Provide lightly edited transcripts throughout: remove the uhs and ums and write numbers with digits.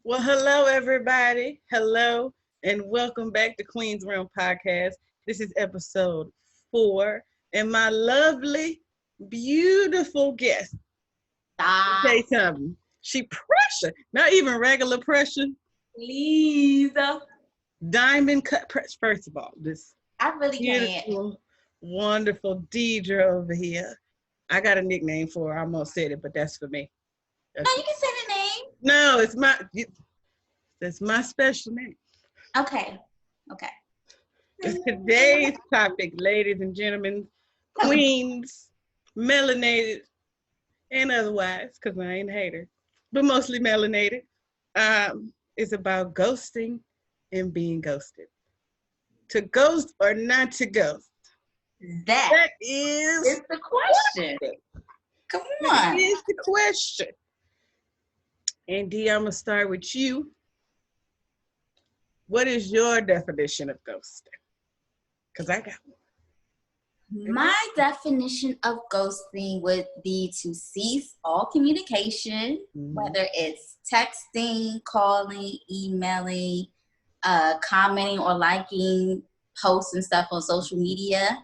Well, hello, everybody. Hello, and welcome back to Queen's Realm Podcast. This is Ep.4, and my lovely, beautiful guest. Let me tell you something. She pressure, not even regular pressure. Please. Diamond cut press. First of all, this I really can't. beautiful, wonderful Deidra over here. I got a nickname for her. I almost said it, but that's for me. No, you can say the name. No, it's my special name. Okay. Today's topic, ladies and gentlemen, queens, melanated, and otherwise, because I ain't a hater, but mostly melanated, is about ghosting and being ghosted. To ghost or not to ghost? That is the question. Come on. That is the question. And D, I'm going to start with you. What is your definition of ghosting? Because I got one. My definition of ghosting would be to cease all communication, whether it's texting, calling, emailing, commenting or liking posts and stuff on social media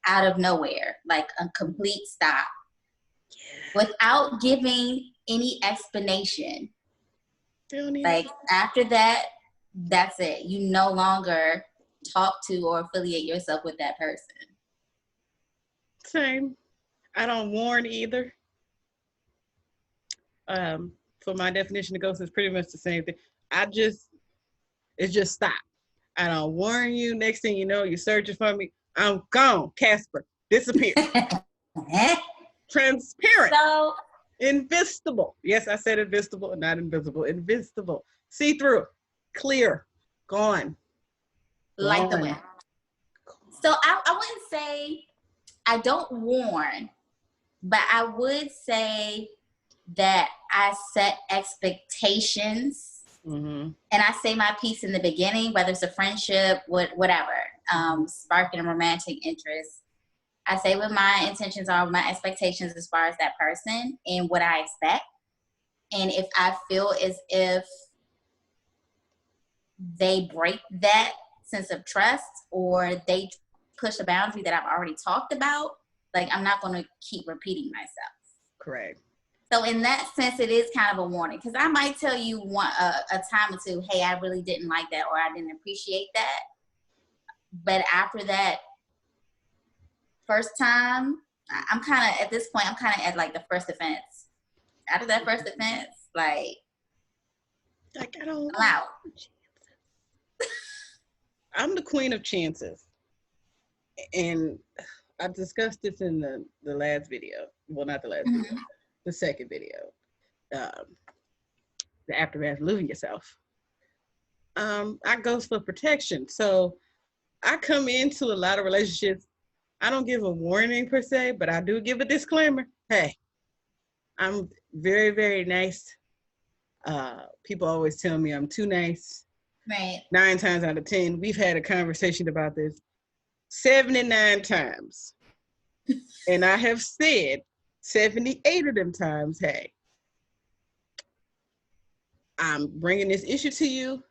out of nowhere, like a complete stop, without giving any explanation. Like after that, that's it. You no longer talk to or affiliate yourself with that person. Same. I don't warn either. For my definition of ghost is pretty much the same thing. It's just stop. I don't warn you. Next thing you know, you're searching for me. I'm gone. Casper. Disappear. Transparent. So invisible. Yes, I said invisible, not invisible. Invisible. See-through. Clear. Gone. Like the wind. So I wouldn't say I don't warn, but I would say that I set expectations and I say my piece in the beginning, whether it's a friendship, whatever, sparking a romantic interest. I say what my intentions are, my expectations as far as that person and what I expect. And if I feel as if they break that sense of trust or they push a boundary that I've already talked about, like I'm not going to keep repeating myself. Correct. So in that sense, it is kind of a warning because I might tell you a time or two, hey, I really didn't like that or I didn't appreciate that. But after that first time, I'm kind of, at this point, I'm kind of at like the first offense. After that first offense, like I don't I'm out. I'm the queen of chances. And I discussed this in the last video. Well, not the last video, the second video. The aftermath of losing yourself. I goes for protection. So I come into a lot of relationships. I don't give a warning per se, but I do give a disclaimer. Hey, I'm very, very nice. People always tell me I'm too nice. Right. 9 times out of 10, we've had a conversation about this 79 times. And I have said 78 of them times, hey, I'm bringing this issue to you.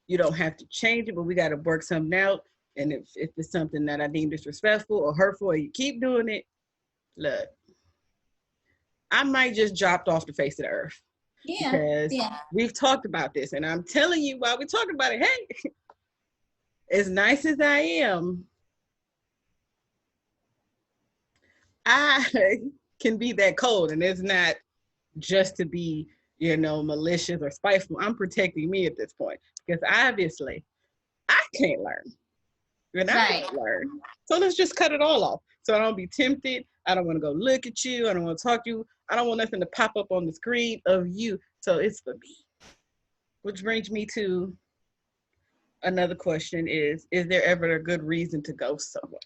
You don't have to change it, but we got to work something out. And if it's something that I deem disrespectful or hurtful, or you keep doing it, look, I might just drop off the face of the earth. Yeah. Because we've talked about this. And I'm telling you while we're talking about it, hey, as nice as I am, I can be that cold. And it's not just to be, malicious or spiteful. I'm protecting me at this point. Because obviously, I can't learn. And I can't learn. So let's just cut it all off. So I don't be tempted. I don't want to go look at you. I don't want to talk to you. I don't want nothing to pop up on the screen of you. So it's for me. Which brings me to another question is there ever a good reason to ghost someone?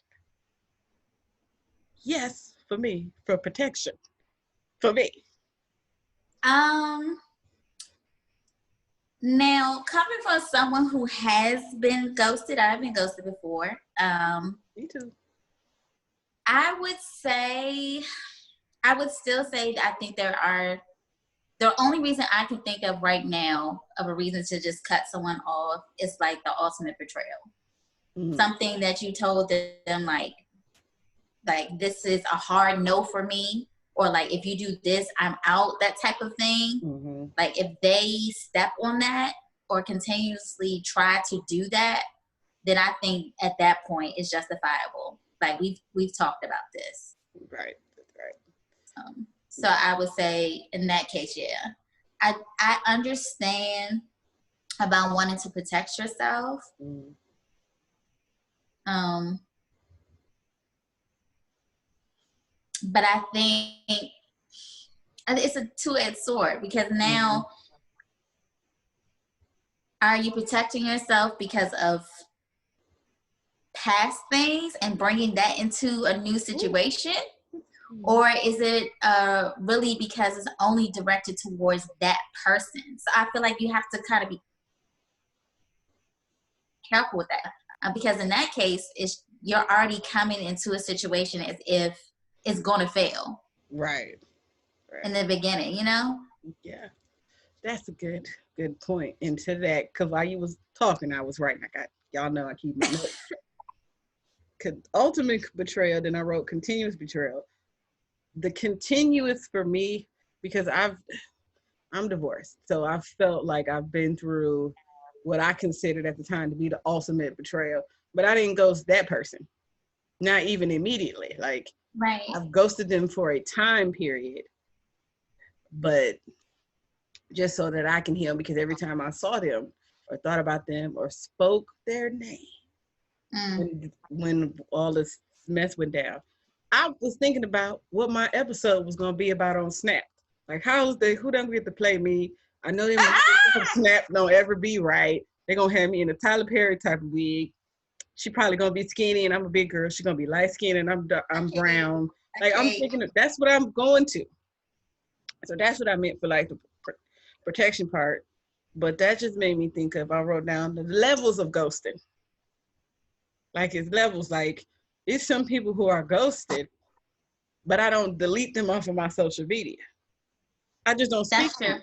Yes, for me, for protection. For me. Now, coming from someone who has been ghosted, I've been ghosted before. Me too. I would still say I think there are the only reason I can think of right now of a reason to just cut someone off is like the ultimate betrayal. Mm-hmm. Something that you told them like this is a hard no for me, or like if you do this, I'm out, that type of thing. Mm-hmm. Like if they step on that or continuously try to do that, then I think at that point it's justifiable. Like we've talked about this. Right. So I would say in that case, yeah. I understand about wanting to protect yourself. Mm. But I think it's a two-edged sword, because now are you protecting yourself because of past things and bringing that into a new situation? Or is it really because it's only directed towards that person? So I feel like you have to kind of be careful with that. Because in that case, you're already coming into a situation as if it's going to fail. Right. In the beginning, you know? Yeah. That's a good point into that. Because while you was talking, I was writing. Y'all know I keep my notes. Ultimate betrayal, then I wrote continuous betrayal. The continuous for me, because I'm divorced, so I felt like I've been through what I considered at the time to be the ultimate betrayal, but I didn't ghost that person, not even immediately. Like, right. I've ghosted them for a time period, but just so that I can heal, because every time I saw them or thought about them or spoke their name, when all this mess went down, I was thinking about what my episode was going to be about on Snap. Like, who don't get to play me? I know them Snap don't ever be right. They're going to have me in a Tyler Perry type of wig. She probably going to be skinny and I'm a big girl. She's going to be light skinned and I'm brown. Like, I'm thinking that's what I'm going to. So that's what I meant for like the protection part. But that just made me think of, I wrote down the levels of ghosting. Like, it's levels. Like, it's some people who are ghosted, but I don't delete them off of my social media. I just don't speak to you.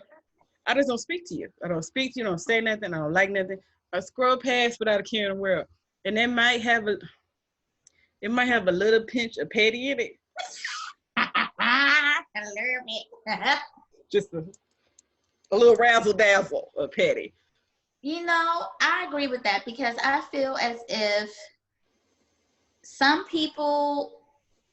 I just don't speak to you. I don't speak to you, don't say nothing, I don't like nothing. I scroll past without a care in the world. And it might have a little pinch of petty in it. A little bit. Just a little razzle dazzle of petty. You know, I agree with that, because I feel as if some people,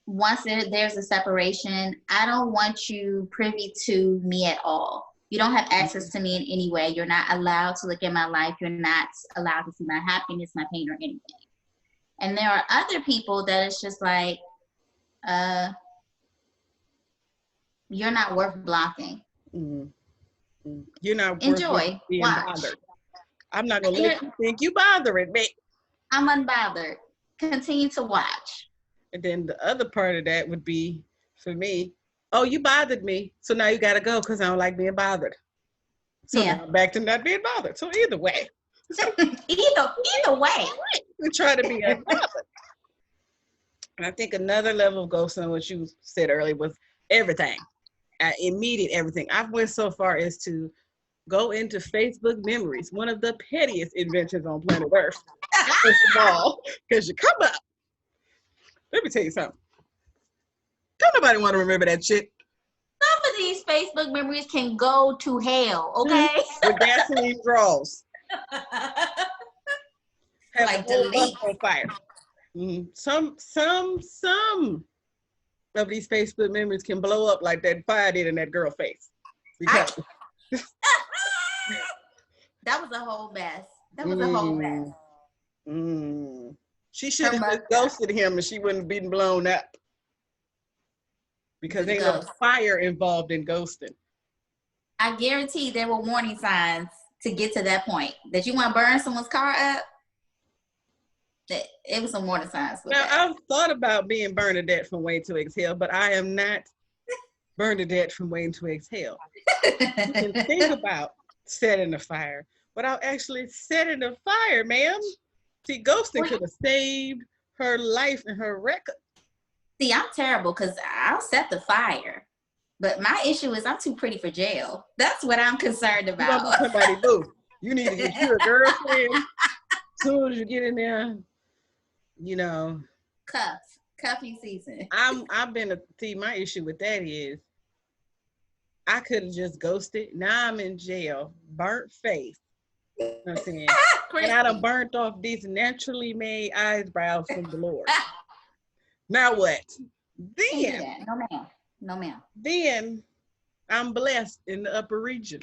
once there's a separation, I don't want you privy to me at all. You don't have access to me in any way. You're not allowed to look at my life. You're not allowed to see my happiness, my pain, or anything. And there are other people that it's just like, you're not worth blocking. Mm-hmm. You're not worth being bothered. I'm not going to let you think you bothering me. I'm unbothered. Continue to watch. And then the other part of that would be, for me, oh, you bothered me, so now you got to go because I don't like being bothered. So now I'm back to not being bothered. So either way. either way. We try to be unbothered. And I think another level of ghosting, what you said earlier, was everything. Immediate everything. I've went so far as to go into Facebook memories, one of the pettiest inventions on planet Earth. First of all, because you come up. Let me tell you something. Don't nobody want to remember that shit. Some of these Facebook memories can go to hell, okay? With gasoline draws. Have like delete on fire. Mm-hmm. Some of these Facebook memories can blow up like that fire did in that girl's face. Because that was a whole mess. That was a whole mess. She should have just ghosted him and she wouldn't have been blown up. Because ain't no fire involved in ghosting. I guarantee there were warning signs to get to that point. That you want to burn someone's car up, that it was some warning signs. Now, I've thought about being Bernadette from Waiting to Exhale, but I am not Bernadette from Waiting to Exhale. You can think about setting a fire without actually setting a fire, ma'am. See, ghosting could have saved her life and her record. See, I'm terrible because I'll set the fire, But my issue is I'm too pretty for jail. That's what I'm concerned You're gonna about. be somebody boo. You need to get you a girlfriend. As soon as you get in there, you know. Cuffy season. See, my issue with that is I could have just ghosted. Now I'm in jail, burnt face. You know what I'm saying? And I done burnt off these naturally made eyebrows from the Lord. Now what? Then, no ma'am. No ma'am. Then I'm blessed in the upper region.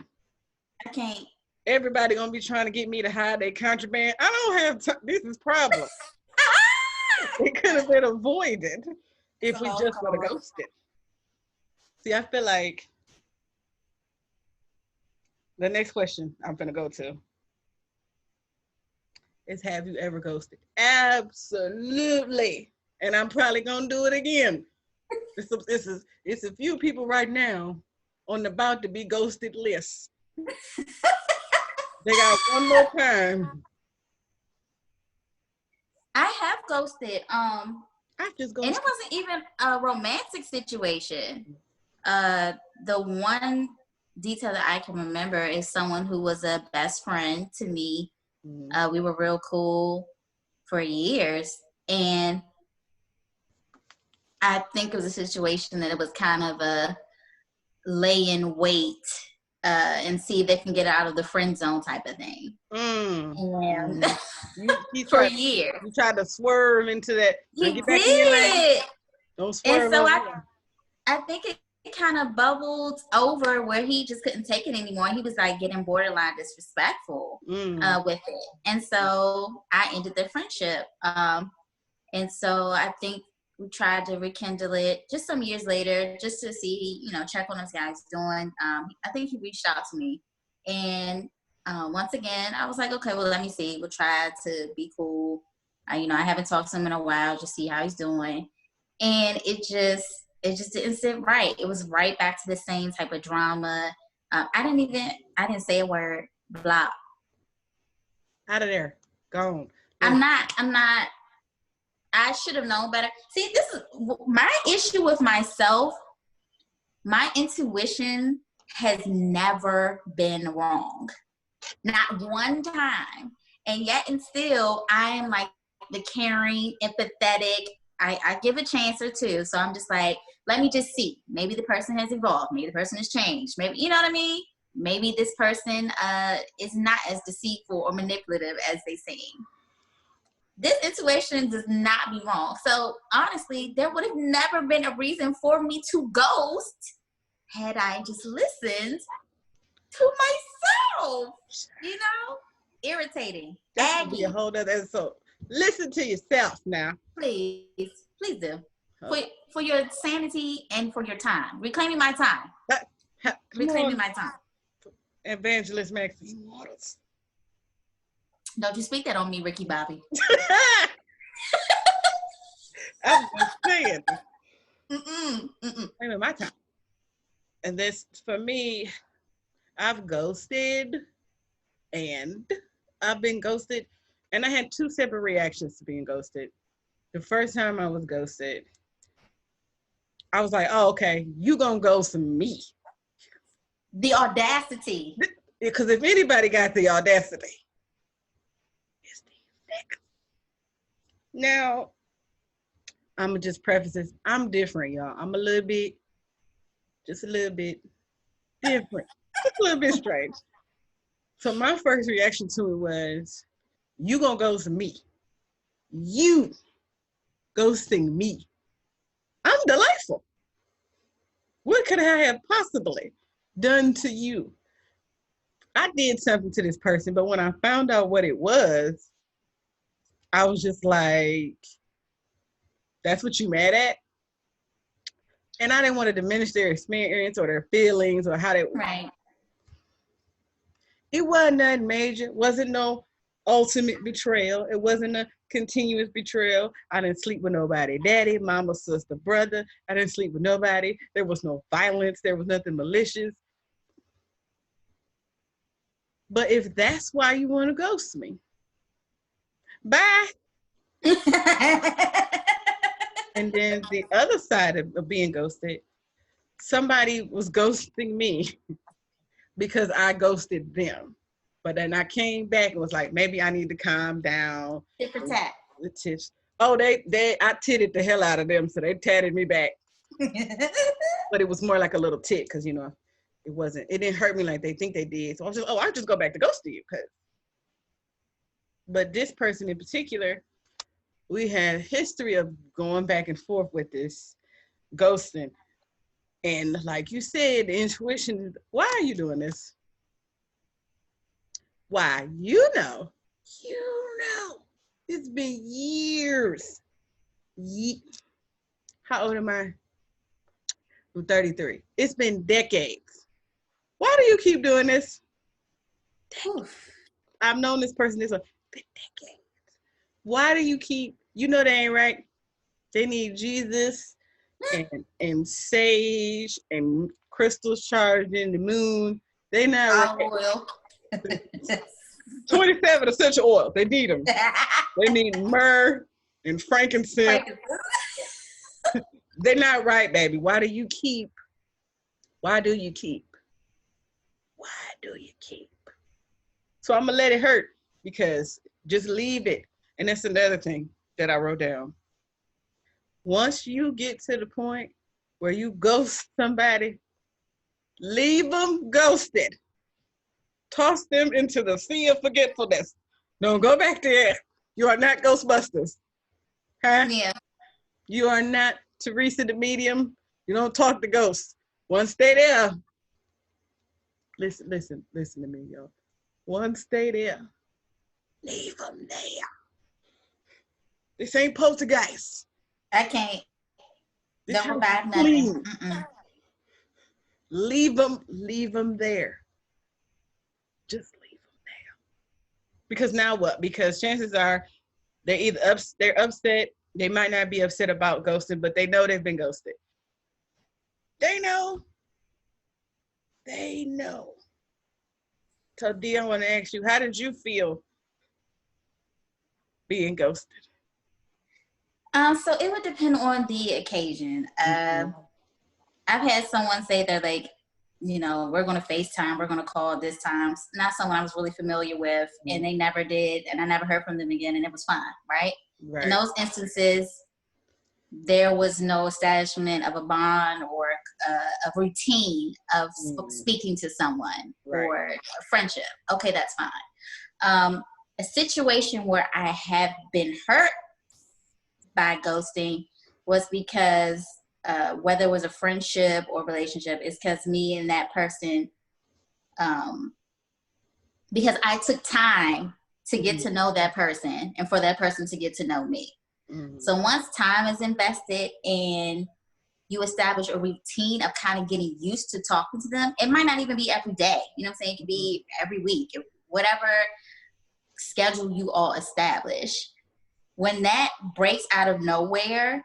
I can't. Everybody gonna be trying to get me to hide their contraband. I don't have time. This is problem. It could have been avoided if we just would have ghosted. See, I feel like the next question I'm gonna go to is, have you ever ghosted? Absolutely. And I'm probably gonna do it again. It's a few people right now on the about to be ghosted list. They got one more time. I have ghosted. I just ghosted. And it wasn't even a romantic situation. The one detail that I can remember is someone who was a best friend to me. We were real cool for years, and I think it was a situation that it was kind of a lay in wait and see if they can get out of the friend zone type of thing. And for years. You tried to swerve into that. He did. Don't swerve. And so I think it kind of bubbled over where he just couldn't take it anymore. He was like getting borderline disrespectful with it. And so I ended the friendship. And so I think we tried to rekindle it just some years later, just to see, check on this guy's doing. I think he reached out to me. And once again, I was like, okay, well, let me see. We'll try to be cool. I haven't talked to him in a while, just see how he's doing. And it just didn't sit right. It was right back to the same type of drama. I didn't say a word. Blah. Out of there. Gone. I'm not. I should have known better. See, this is my issue with myself. My intuition has never been wrong. Not one time. And yet and still, I am like the caring, empathetic. I give a chance or two. So I'm just like, let me just see. Maybe the person has evolved. Maybe the person has changed. Maybe, you know what I mean? Maybe this person is not as deceitful or manipulative as they seem. This intuition does not be wrong. So honestly, there would have never been a reason for me to ghost had I just listened to myself. Irritating. That would be a whole other. So listen to yourself now. Please do. For your sanity and for your time. Reclaiming my time. Reclaiming my time. Evangelist Maxine Waters. Don't you speak that on me, Ricky Bobby. I'm just saying. Reclaiming my time. And this, for me, I've ghosted and I've been ghosted. And I had two separate reactions to being ghosted. The first time I was ghosted, I was like, oh, okay, you gonna ghost me. The audacity. Because if anybody got the audacity, it's these niggas. Now, I'm gonna just preface this. I'm different, y'all. I'm just a little bit different. Just a little bit strange. So my first reaction to it was, you gonna ghost me. You ghosting me. I'm delightful. What could I have possibly done to you? I did something to this person, but when I found out what it was, I was just like, that's what you mad at? And I didn't want to diminish their experience or their feelings or how they... Right. It wasn't nothing major. It wasn't no ultimate betrayal. It wasn't a continuous betrayal. I didn't sleep with nobody. Daddy, mama, sister, brother. I didn't sleep with nobody. There was no violence. There was nothing malicious. But if that's why you want to ghost me, bye. And then the other side of being ghosted, somebody was ghosting me because I ghosted them. But then I came back and was like, maybe I need to calm down. Tit for tat. The tips. Oh, I titted the hell out of them, so they tatted me back. But it was more like a little tit because, you know, it didn't hurt me like they think they did. So I was just, I'll just go back to ghosting you. But this person in particular, we had a history of going back and forth with this ghosting. And like you said, the intuition, why are you doing this? Why? You know, it's been years. How old am I? I'm 33. It's been decades. Why do you keep doing this? I've known this person this long. It's been decades. Why do you keep, you know they ain't right. They need Jesus and sage and crystals charged in the moon. They not right. Oil. 27 essential oils. They need them. They need myrrh and frankincense. They're not right, baby. Why do you keep? So I'm going to let it hurt because just leave it. And that's another thing that I wrote down. Once you get to the point where you ghost somebody, leave them ghosted. Toss them into the sea of forgetfulness. Don't go back there. You are not Ghostbusters. Huh? Yeah. You are not Teresa the medium. You don't talk to ghosts. Once they there. Listen to me, y'all. Once they there, leave them there. This ain't poltergeist. I can't. This Don't revive nothing. Leave them there. Just leave them there. Because now what? Because chances are they're upset. They might not be upset about ghosting, but they know they've been ghosted. They know. So D, I want to ask you, how did you feel being ghosted? So it would depend on the occasion. I've had someone say they're like, you know, we're going to FaceTime, we're going to call this time. Not someone I was really familiar with, and they never did, and I never heard from them again, and it was fine, right? In those instances, there was no establishment of a bond or a routine of speaking to someone or a friendship. Okay, that's fine. A situation where I have been hurt by ghosting was because whether it was a friendship or relationship, it's because me and that person, because I took time to get to know that person and for that person to get to know me. So once time is invested and you establish a routine of kind of getting used to talking to them, it might not even be every day. You know what I'm saying? It could be every week, whatever schedule you all establish. When that breaks out of nowhere,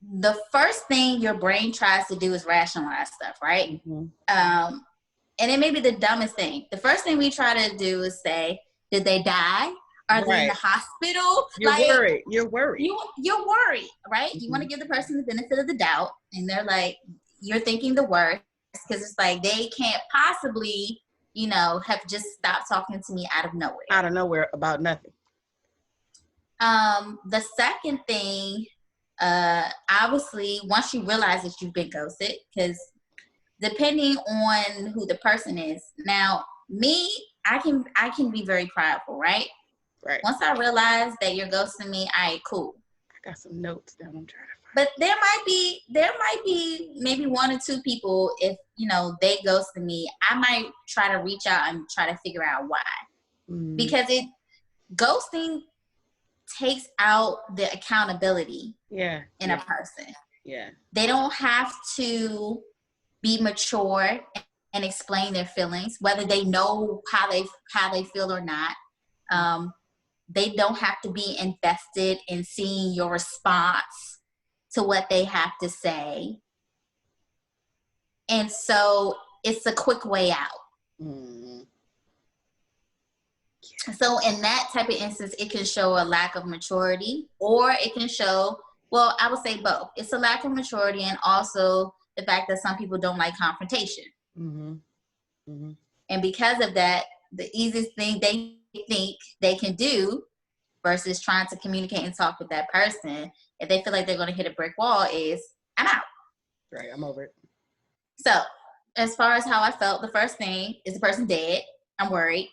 the first thing your brain tries to do is rationalize stuff, right? And it may be the dumbest thing. The first thing we try to do is say, did they die? Are they in the hospital? You're worried. You're worried, right? You want to give the person the benefit of the doubt. And they're like, you're thinking the worst. Because it's like, they can't possibly, you know, have just stopped talking to me out of nowhere. Out of nowhere about nothing. The second thing, obviously, once you realize that you've been ghosted, because depending on who the person is. Now, me, I can be very prideful, right? Right. Once I realize that you're ghosting me, all right, cool. I got some notes that I'm trying to find. But there might be maybe one or two people, if, you know, they ghosted me, I might try to reach out and try to figure out why. Because ghosting takes out the accountability in a person. Yeah. They don't have to be mature and explain their feelings, whether they know how they feel or not. They don't have to be invested in seeing your response to what they have to say. And so it's a quick way out. So in that type of instance, it can show a lack of maturity, or it can show Well, I would say both. It's a lack of maturity, and also the fact that some people don't like confrontation. Mm-hmm. Mm-hmm. And because of that, the easiest thing they think they can do versus trying to communicate and talk with that person, if they feel like they're going to hit a brick wall, is I'm out. Right, I'm over it. So, as far as how I felt, the first thing is the person dead. I'm worried.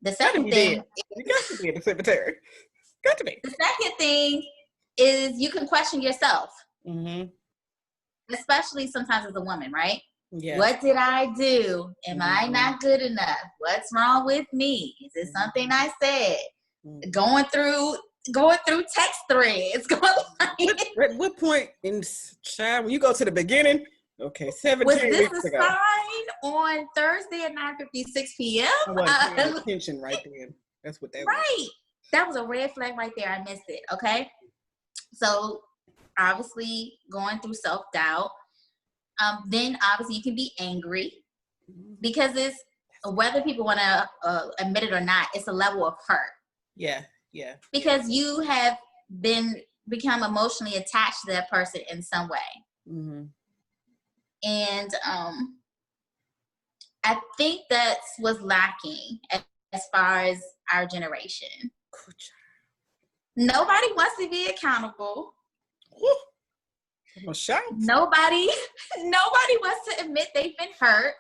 The second thing, you got to be in the cemetery. Got to be. The second thing is you can question yourself, Mm-hmm. especially sometimes as a woman, right? Yeah. What did I do? Am Mm-hmm. I not good enough? What's wrong with me? Is it something I said? Mm-hmm. Going through text threads. What point in child when you go to the beginning? Okay, 17 was this weeks a ago. Sign on Thursday at 9:56 p.m.? I wasn't paying attention right then. That's what that was. Right. That was a red flag right there. I missed it. Okay. So obviously going through self-doubt. Then obviously you can be angry because it's whether people want to admit it or not, it's a level of hurt. Yeah. Because you have become emotionally attached to that person in some way. Mm-hmm. And I think that's what's lacking as far as our generation. Nobody wants to be accountable. Ooh. I'm a shout. Nobody wants to admit they've been hurt.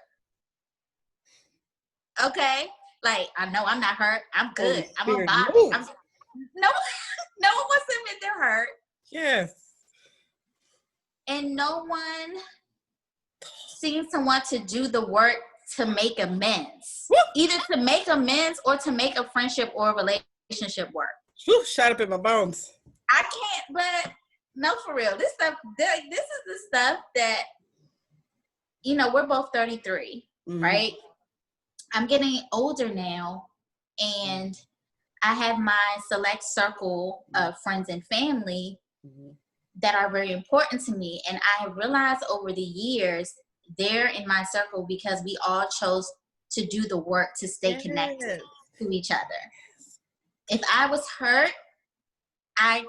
Okay, like I know I'm not hurt. I'm good. I'm a body. No one wants to admit they're hurt. Yes. And no one seems to want to do the work to make amends. Woo! Either to make amends or to make a friendship or a relationship work. Woo, shot up in my bones. I can't, but no, for real. This stuff, this is the stuff that, we're both 33, right? I'm getting older now, and I have my select circle of friends and family that are very important to me. And I have realized over the years, they're in my circle because we all chose to do the work to stay connected to each other. If I was hurt, I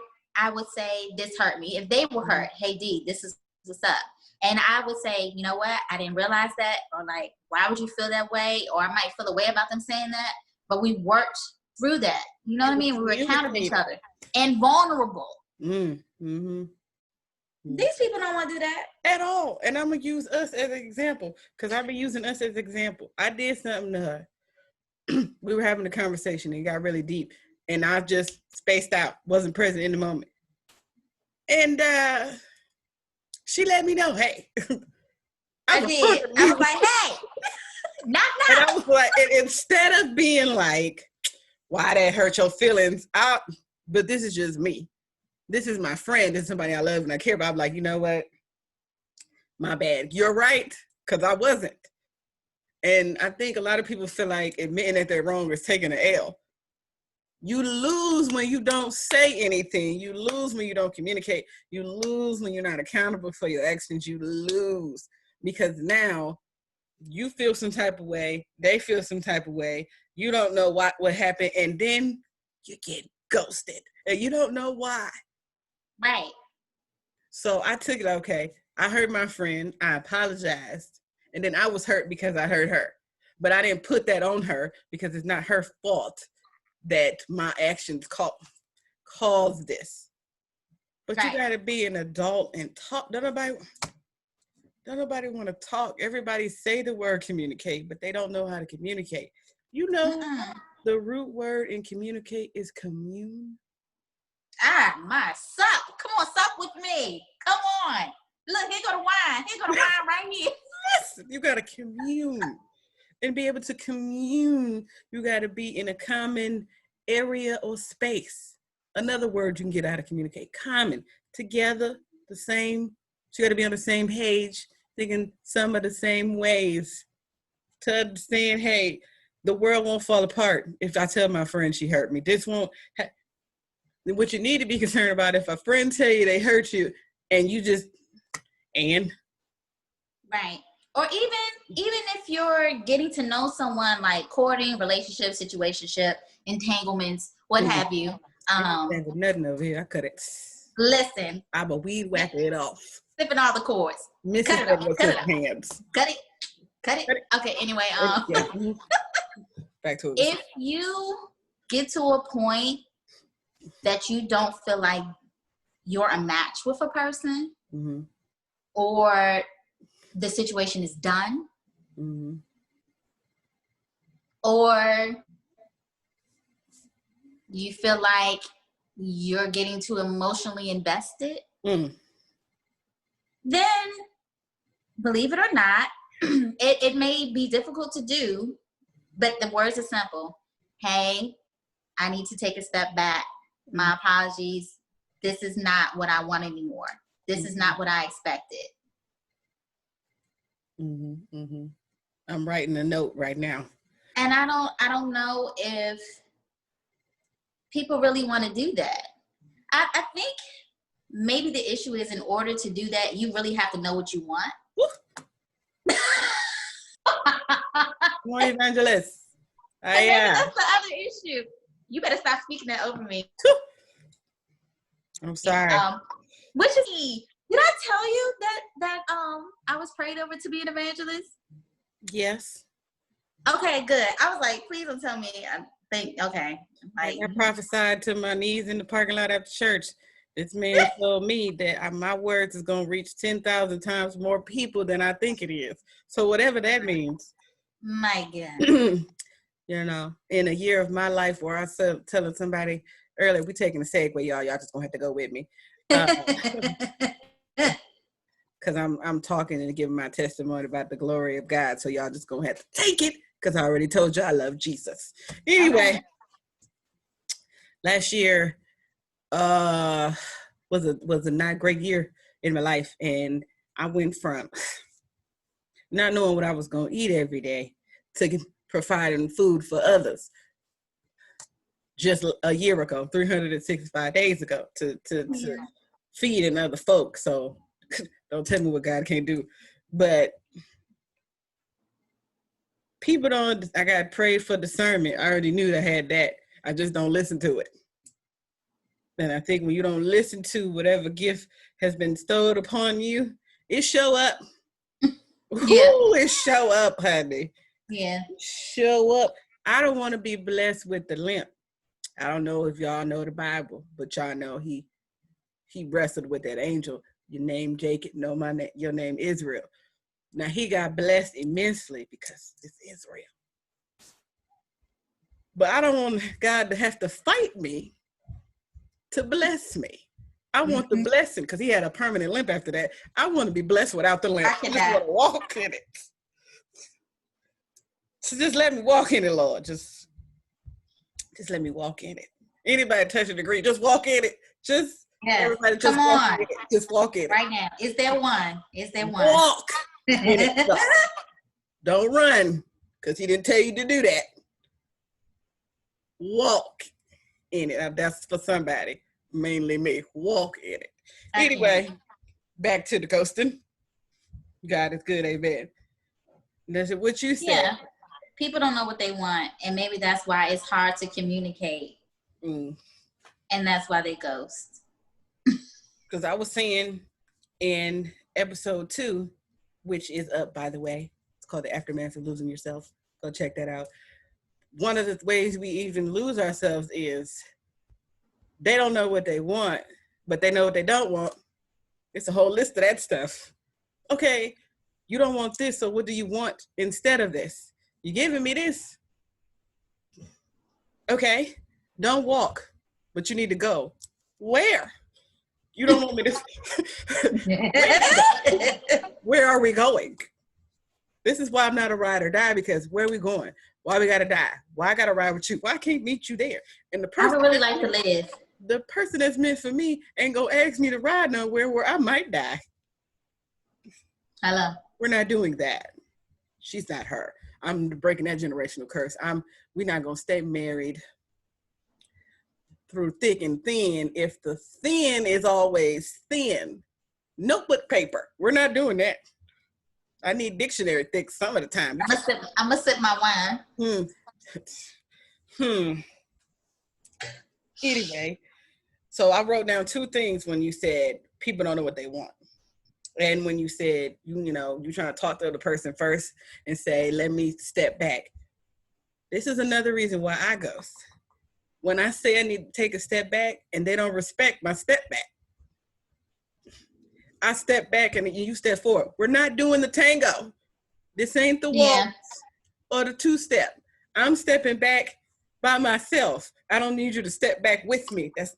would say, this hurt me. If they were hurt, hey, D, this is what's up. And I would say, you know what? I didn't realize that. Or like, why would you feel that way? Or I might feel a way about them saying that. But we worked through that. You know what I mean? We were accountable to each other. And vulnerable. Mm-hmm. These people don't want to do that. At all. And I'm going to use us as an example. Because I've been using us as an example. I did something to her. We were having a conversation. It got really deep. And I just spaced out. Wasn't present in the moment. And she let me know, hey. I did. I was like, hey. Knock. And I was like, instead of being like, why that hurt your feelings? But this is just me. This is my friend. This is somebody I love and I care about. I'm like, you know what? My bad. You're right. Because I wasn't. And I think a lot of people feel like admitting that they're wrong is taking an L. You lose when you don't say anything. You lose when you don't communicate. You lose when you're not accountable for your actions. You lose because now you feel some type of way. They feel some type of way. You don't know what happened. And then you get ghosted. And you don't know why. Right. So I took it, okay. I hurt my friend. I apologized. And then I was hurt because I hurt her. But I didn't put that on her because it's not her fault that my actions caused this. But right. You gotta be an adult and talk. Don't nobody want to talk. Everybody say the word communicate, but they don't know how to communicate. You know, the root word in communicate is commune. My sup. Come on, sup with me. Come on. Look, here go the wine. Here go the wine right here. Listen, you gotta commune. And be able to commune, you got to be in a common area or space. Another word you can get out of communicate. Common. Together, the same. You got to be on the same page, thinking some of the same ways to understand, hey, the world won't fall apart if I tell my friend she hurt me. This won't. What you need to be concerned about, if a friend tell you they hurt you and you just, Right. Or even if you're getting to know someone, like courting, relationship, situationship, entanglements, what have you. Nothing over here. I cut it. Listen. I'm a weed whacker it off. Snipping all the cords. Mrs. Cut it off. Edwards' Cut it off. hands. Cut it. Okay, anyway. Yeah. Back to it. If you get to a point that you don't feel like you're a match with a person, or the situation is done, or you feel like you're getting too emotionally invested, then believe it or not, it may be difficult to do, but the words are simple. Hey, I need to take a step back. My apologies. This is not what I want anymore. This is not what I expected. I'm writing a note right now. And I don't know if people really want to do that. I think maybe the issue is, in order to do that, you really have to know what you want. Come on, Evangelist. Maybe that's the other issue. You better stop speaking that over me. I'm sorry. Which is, did I tell you that I was prayed over to be an evangelist? Yes. Okay, good. I was like, please don't tell me. Okay. I prophesied to my knees in the parking lot after church. This man told me that my words is going to reach 10,000 times more people than I think it is. So whatever that means. My God. You know, in a year of my life where I was telling somebody earlier, we taking a segue, y'all just going to have to go with me. Because I'm talking and giving my testimony about the glory of God. So y'all just going to have to take it, because I already told you I love Jesus. Anyway, last year was a not great year in my life. And I went from not knowing what I was going to eat every day to providing food for others just a year ago, 365 days ago, to feeding other folks. So don't tell me what God can't do. But people don't, I got prayed for discernment. I already knew I had that. I just don't listen to it. And I think when you don't listen to whatever gift has been bestowed upon you, it show up. Ooh, it show up, honey. Yeah. Show up. I don't want to be blessed with the limp. I don't know if y'all know the Bible, but y'all know he wrestled with that angel. Your name Jacob, no, your name Israel. Now he got blessed immensely because it's Israel. But I don't want God to have to fight me to bless me. I want the blessing, because he had a permanent limp after that. I want to be blessed without the limp. I just want to walk in it. So just let me walk in it, Lord. Just let me walk in it. Anybody touch a degree, just walk in it. Just everybody just walk in it. Just walk in it. Right now. Is there one? Walk in it. Don't run, because he didn't tell you to do that. Walk in it. That's for somebody. Mainly me. Walk in it. Anyway, back to the coasting. God is good, amen. That's what you said. Yeah. People don't know what they want, and maybe that's why it's hard to communicate. And that's why they ghost. Because I was saying in episode 2, which is up, by the way, it's called The Aftermath of Losing Yourself. Go check that out. One of the ways we even lose ourselves is they don't know what they want, but they know what they don't want. It's a whole list of that stuff. Okay, you don't want this, so what do you want instead of this? You're giving me this. Okay, don't walk, but you need to go. Where? You don't want me to. Where are we going? This is why I'm not a ride or die, because where are we going? Why we gotta die? Why I gotta ride with you? Why I can't meet you there? And the person I would really like to live. The person that's meant for me ain't gonna ask me to ride nowhere where I might die. Hello. We're not doing that. She's not her. I'm breaking that generational curse. We're not gonna stay married through thick and thin if the thin is always thin. Notebook paper. We're not doing that. I need dictionary thick some of the time. I'm gonna sip my wine. Anyway, So I wrote down two things when you said people don't know what they want. And when you said, you're trying to talk to the person first and say, let me step back. This is another reason why I ghost. When I say I need to take a step back and they don't respect my step back, I step back and you step forward. We're not doing the tango. This ain't the walk or the two-step. I'm stepping back by myself. I don't need you to step back with me. That's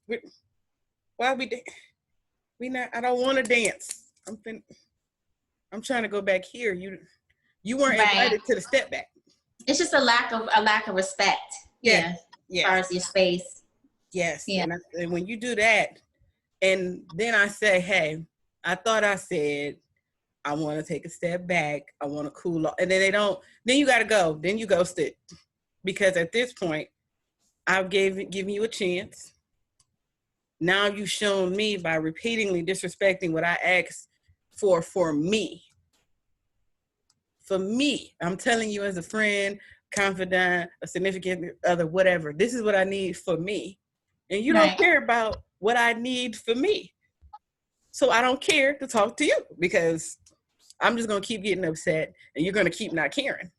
why we not. I don't want to dance. I'm trying to go back here. You weren't invited to the step back. It's just a lack of respect. Yeah. As far as your space. Yes. Yeah. And when you do that, and then I say, hey, I thought I said I want to take a step back. I want to cool off. And then they don't. Then you got to go. Then you ghost it. Because at this point, I've given you a chance. Now you've shown me by repeatedly disrespecting what I asked for me. For me, I'm telling you as a friend, confidant, a significant other, whatever. This is what I need for me. And you don't care about what I need for me. So I don't care to talk to you because I'm just going to keep getting upset and you're going to keep not caring.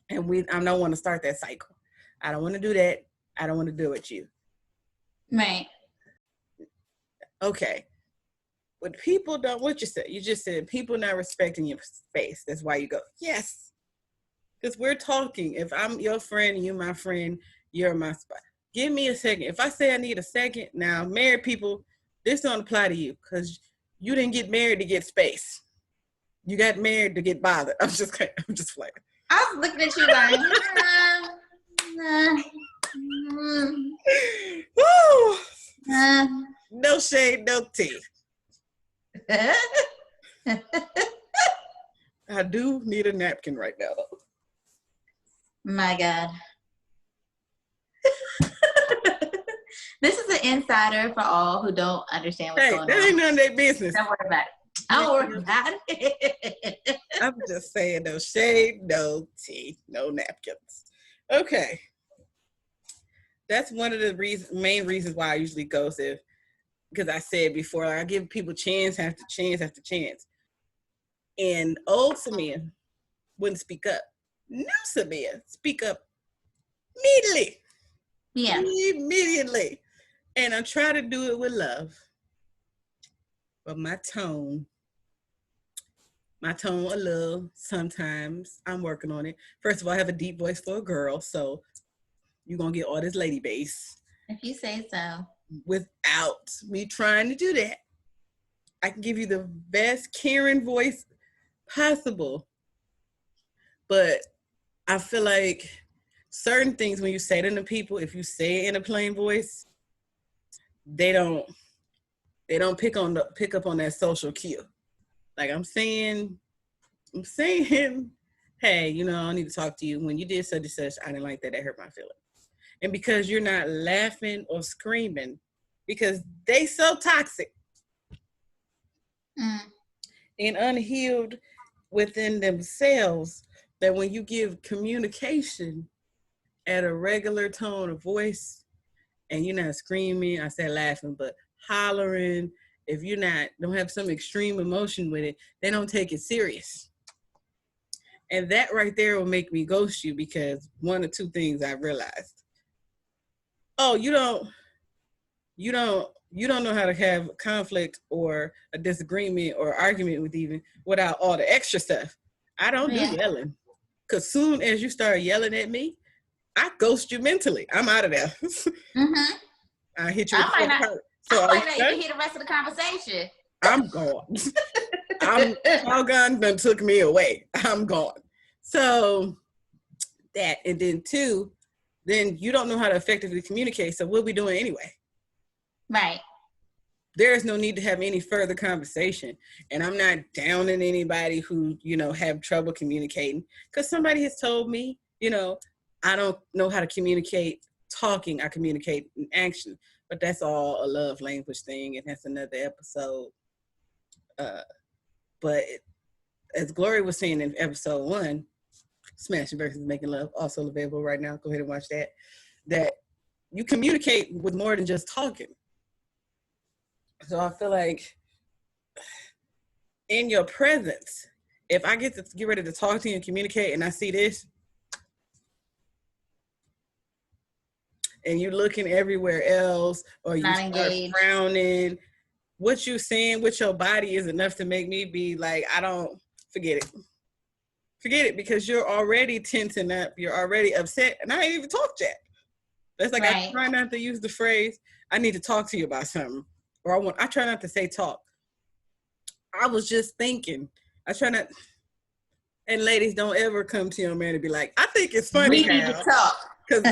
And I don't want to start that cycle. I don't want to do that. I don't want to do it with you. Right. Okay. But people don't, what you said? You just said people not respecting your space. That's why you go, yes. Because we're talking. If I'm your friend, you my friend, you're my spot. Give me a second. If I say I need a second, now married people, this don't apply to you because you didn't get married to get space. You got married to get bothered. I'm just playing. I was looking at you like, no shade, no tea. I do need a napkin right now, though. My God. This is an insider for all who don't understand what's going on. That ain't none of their business. Don't worry about it. Don't worry about it. I'm just saying, no shade, no tea, no napkins. Okay. That's one of the main reasons why I usually ghost, because I said before, I give people chance after chance after chance. And old Samia wouldn't speak up. New Samia speak up immediately. Yeah. Immediately. And I try to do it with love. But my tone a little, sometimes I'm working on it. First of all, I have a deep voice for a girl, so you're going to get all this lady bass. If you say so. Without me trying to do that. I can give you the best Karen voice possible. But I feel like certain things when you say them to people, if you say it in a plain voice, they don't pick up on that social cue. Like I'm saying, hey, I need to talk to you. When you did such and such, I didn't like that. That hurt my feelings. And because you're not laughing or screaming, because they so toxic and unhealed within themselves that when you give communication at a regular tone of voice and you're not screaming, I said laughing, but hollering, if you're don't have some extreme emotion with it, they don't take it serious. And that right there will make me ghost you because one or two things I realized. Oh, you don't know how to have conflict or a disagreement or argument with even without all the extra stuff. I don't do yelling. Because soon as you start yelling at me, I ghost you mentally. I'm out of there. I hit you with I might not even hear the rest of the conversation. I'm gone. Calgon done took me away. I'm gone. So that, and then two, then you don't know how to effectively communicate. So what are we doing anyway? Right. There is no need to have any further conversation. And I'm not downing anybody who, have trouble communicating. Because somebody has told me, I don't know how to communicate talking. I communicate in action. But that's all a love language thing. And that's another episode. But as Gloria was saying in episode 1, Smashing versus Making Love, also available right now. Go ahead and watch that. That you communicate with more than just talking. So I feel like in your presence, if I get to get ready to talk to you and communicate and I see this, and you looking everywhere else, or you Not start engaged. frowning, what you saying with your body is enough to make me be like, I don't, forget it. Forget it, because you're already tensing up, you're already upset, and I ain't even talked yet. That's like, Right. I try not to use the phrase, I need to talk to you about something. Or I try not to say talk. I was just thinking. I try not, and ladies, don't ever come to your man and be like, I think it's funny We need to how, talk. because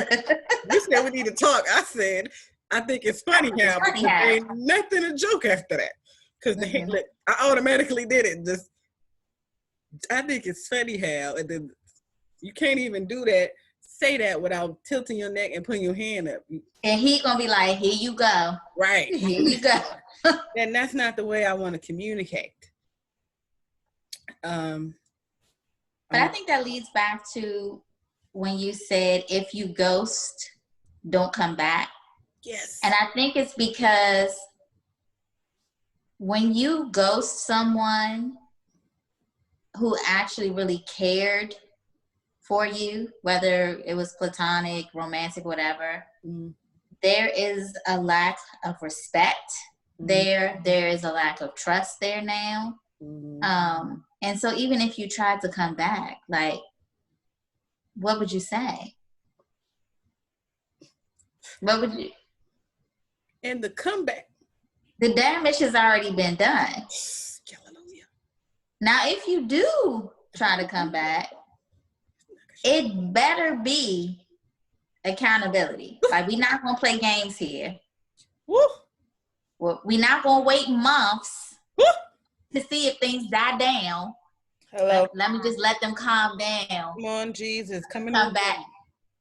you said we need to talk. I said, I think it's funny It's how, funny because how. ain't nothing a joke after that. Because I automatically did it. Just, I think it's funny how, and then you can't even do that, say that without tilting your neck and putting your hand up. And he gonna be like, here you go. Right. Here you go. And that's not the way I want to communicate. But I think that leads back to when you said, if you ghost, don't come back. Yes. And I think it's because when you ghost someone who actually really cared for you, whether it was platonic, romantic, whatever, there is a lack of respect there. There is a lack of trust there now. And so even if you tried to come back, like, what would you say? What would you? And the comeback. The damage has already been done. Now, if you do try to come back, it better be accountability. Like, we're not gonna play games here. Woo. Well, we're not gonna wait months to see if things die down. Hello. Let me just let them calm down. Come on, Jesus, come back.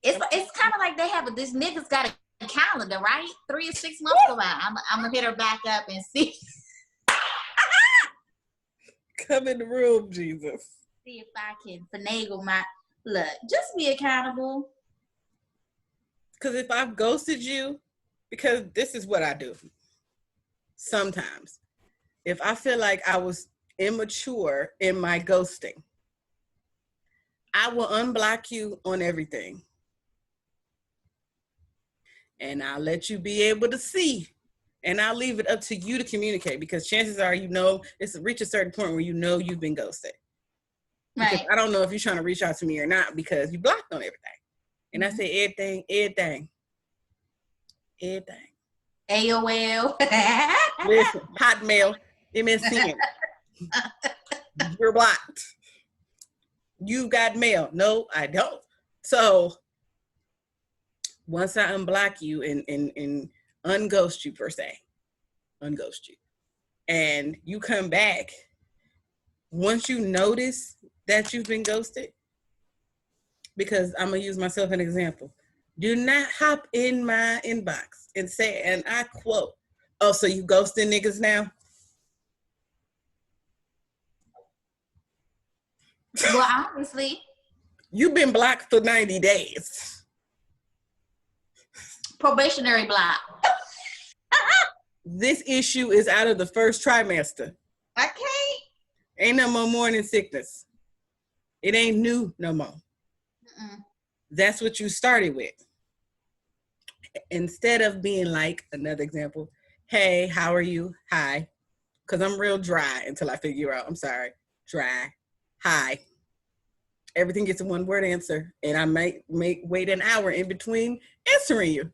It's kind of like they have this nigga's got a calendar, right? 3 or 6 months go by. I'm gonna hit her back up and see. Come in the room, Jesus. See if I can finagle my look. Just be accountable. Because if I've ghosted you, because this is what I do. Sometimes, if I feel like I was immature in my ghosting, I will unblock you on everything. And I'll let you be able to see. And I'll leave it up to you to communicate, because chances are, it's reach a certain point where you've been ghosted. Because I don't know if you're trying to reach out to me or not, because you blocked on everything. And I say everything. AOL. Listen, Hotmail, MSN. You're blocked. You got mail. No, I don't. So once I unblock you and unghost you, per se, unghost you, and you come back, once you notice that you've been ghosted, because I'm going to use myself as an example, do not hop in my inbox and say, and I quote, oh, so you ghosting niggas now? Well, obviously. You've been blocked for 90 days. Probationary block. This issue is out of the first trimester. I can't. Ain't no more morning sickness. It ain't new no more. That's what you started with. Instead of being like, another example, hey, how are you? Hi. Because I'm real dry until I figure out, I'm sorry, dry. Hi. Everything gets a one-word answer, and I might wait an hour in between answering you.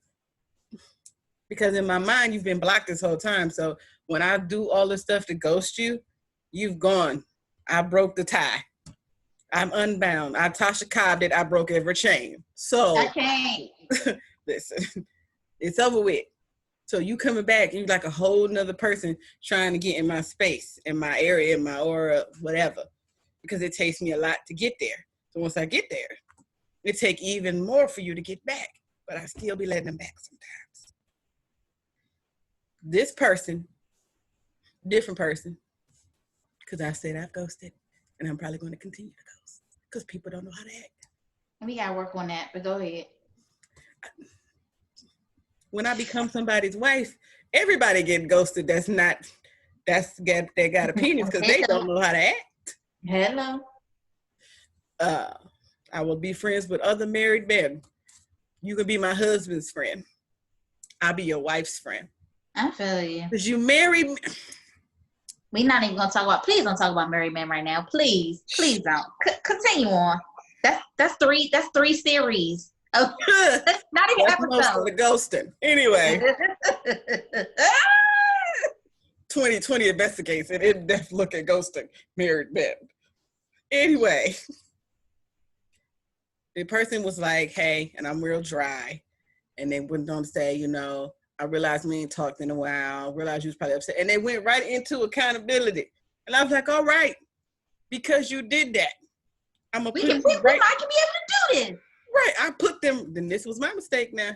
Because in my mind, you've been blocked this whole time. So when I do all this stuff to ghost you, you've gone. I broke the tie. I'm unbound. I Tasha Cobb that I broke every chain. So I can't. Listen, it's over with. So you coming back and you're like a whole nother person trying to get in my space, in my area, in my aura, whatever. Because it takes me a lot to get there. So once I get there, it take even more for you to get back. But I still be letting them back sometimes. This person, different person, because I said I've ghosted, and I'm probably going to continue to ghost because people don't know how to act. We got to work on that, but go ahead. when I become somebody's wife, everybody get ghosted. They got opinions because they don't know how to act. Hello. I will be friends with other married men. You can be my husband's friend. I'll be your wife's friend. I feel you. Because you married me. We're not even gonna talk about. Please don't talk about married men right now. Please don't. Continue on. That's three series. Oh, not even episode. Most of the ghosting. Anyway, 2020 investigates it. In depth look at ghosting married men. Anyway, the person was like, "Hey," and I'm real dry, and they went on to say, "You know, I realized we ain't talked in a while. I realized you was probably upset." And they went right into accountability. And I was like, all right, because you did that. I'm going to put we might be able to do this. Right. I put them, then this was my mistake now.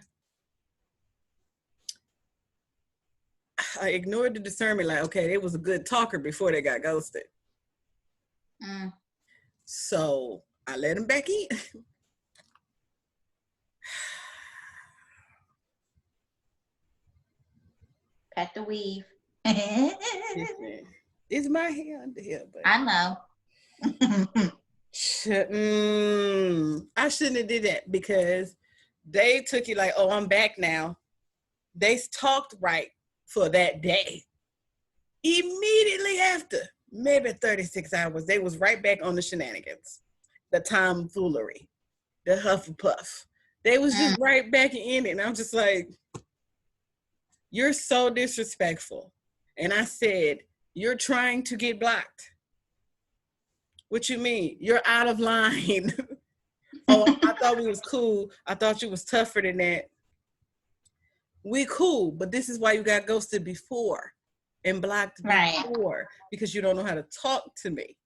I ignored the discernment, like, okay, they was a good talker before they got ghosted. So I let them back in. Pat the weave. It's my hair under here, but I know. I shouldn't have did that because they took it like, oh, I'm back now. They talked right for that day. Immediately after, maybe 36 hours, they was right back on the shenanigans, the tomfoolery, the Hufflepuff. They was just right back in it. And I'm just like, you're so disrespectful. And I said, you're trying to get blocked. What you mean? You're out of line. Oh, I thought we was cool. I thought you was tougher than that. We cool, but this is why you got ghosted before and blocked before, because you don't know how to talk to me.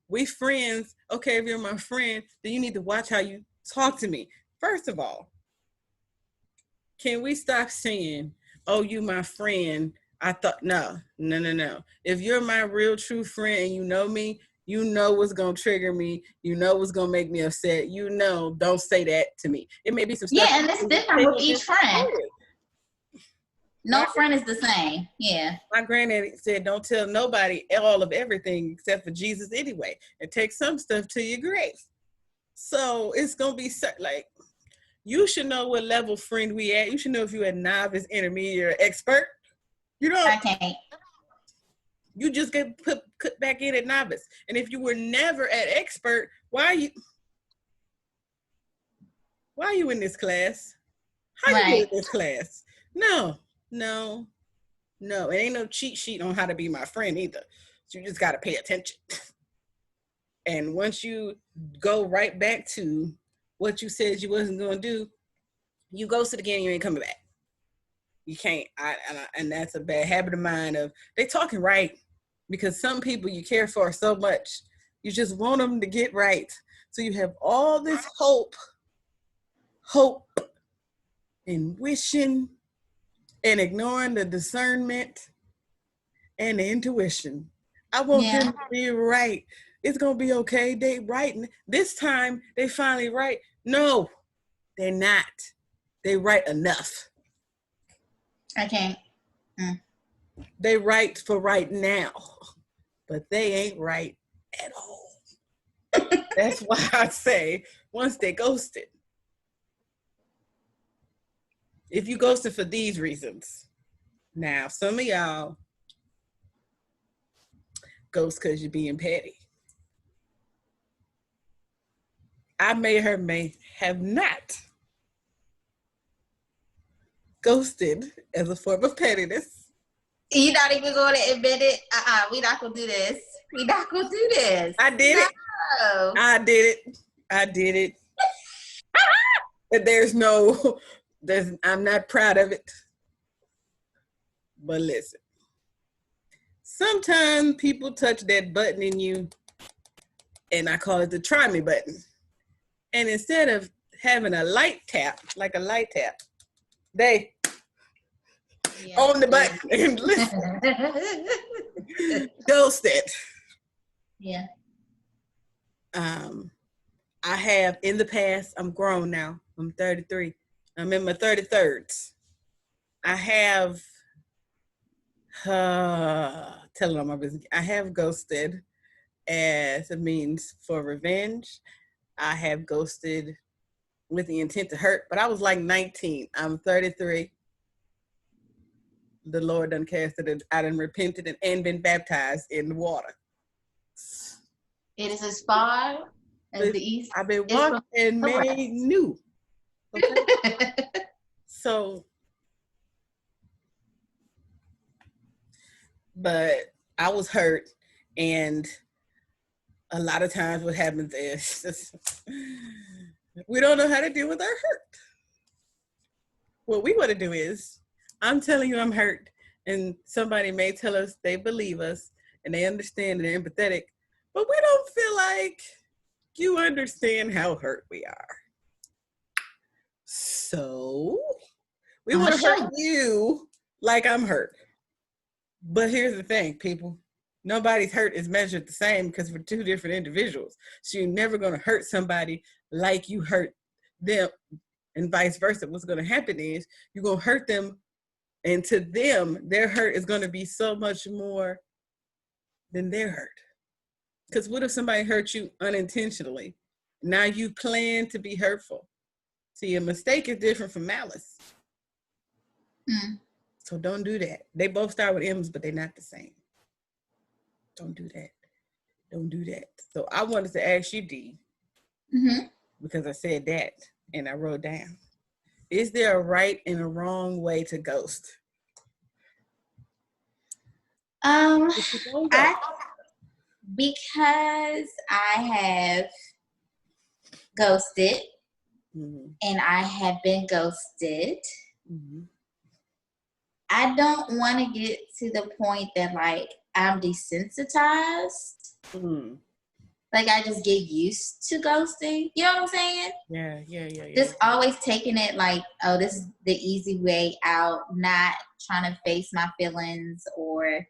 We friends. Okay, if you're my friend, then you need to watch how you talk to me. First of all, can we stop saying, oh, you my friend? I thought, no. If you're my real true friend and you know me, you know what's going to trigger me. You know what's going to make me upset. You know, don't say that to me. It may be some stuff. Yeah, and it's different with each friend. No friend is the same. Yeah. My granddaddy said, don't tell nobody all of everything except for Jesus anyway. And take some stuff to your grave. So it's going to be like, you should know what level friend we at. You should know if you're a novice, intermediate, or expert. You know, I can't. You just get put back in at novice. And if you were never at expert, why are you in this class? How you in this class? No. It ain't no cheat sheet on how to be my friend either. So you just got to pay attention. And once you go right back to what you said you wasn't going to do, you ghosted again, you ain't coming back. You can't. And that's a bad habit of mine of they talking right, because some people you care for so much, you just want them to get right. So you have all this hope and wishing and ignoring the discernment and the intuition. I want them to be right. It's going to be okay. They right. This time they finally right. No, they're not. They right enough. I can't. They right for right now, but they ain't right at all. That's why I say once they ghosted. If you ghosted for these reasons, now some of y'all ghost because you're being petty. I may have not ghosted as a form of pettiness. You're not even going to admit it? We're not going to do this. We're not going to do this. I did it. I did it. I'm not proud of it. But listen, sometimes people touch that button in you, and I call it the try me button. And instead of having a light tap, they on the button and listen. Ghosted. Yeah. I have in the past, I'm grown now. I'm 33. I'm in my 33rds. I have telling all my business. I have ghosted as a means for revenge. I have ghosted with the intent to hurt, but I was like 19. I'm 33. The Lord done casted it. I done repented and been baptized in the water. It is as far as the east. I've been washed and made new. Okay? So, but I was hurt, and a lot of times what happens is we don't know how to deal with our hurt. What we want to do is, I'm telling you I'm hurt, and somebody may tell us they believe us and they understand and they're empathetic, but we don't feel like you understand how hurt we are. So we want to hurt you like I'm hurt. But here's the thing, people. Nobody's hurt is measured the same because we're two different individuals. So you're never going to hurt somebody like you hurt them, and vice versa. What's going to happen is you're going to hurt them, and to them, their hurt is going to be so much more than their hurt. Because what if somebody hurt you unintentionally? Now you plan to be hurtful. See, a mistake is different from malice. So don't do that. They both start with M's, but they're not the same. Don't do that. Don't do that. So I wanted to ask you, Dee, because I said that and I wrote down. Is there a right and a wrong way to ghost? Because I have ghosted and I have been ghosted, I don't want to get to the point that like I'm desensitized. Like I just get used to ghosting. You know what I'm saying? Yeah. Just always taking it like, oh, this is the easy way out, not trying to face my feelings or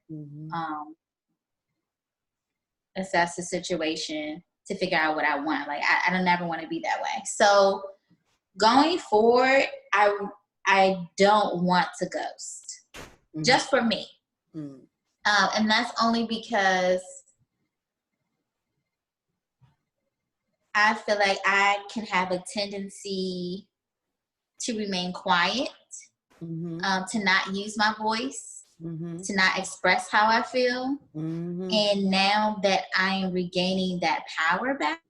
assess the situation to figure out what I want. Like I don't never want to be that way. So going forward, I don't want to ghost. Just for me. And that's only because I feel like I can have a tendency to remain quiet, to not use my voice, to not express how I feel. And now that I am regaining that power back,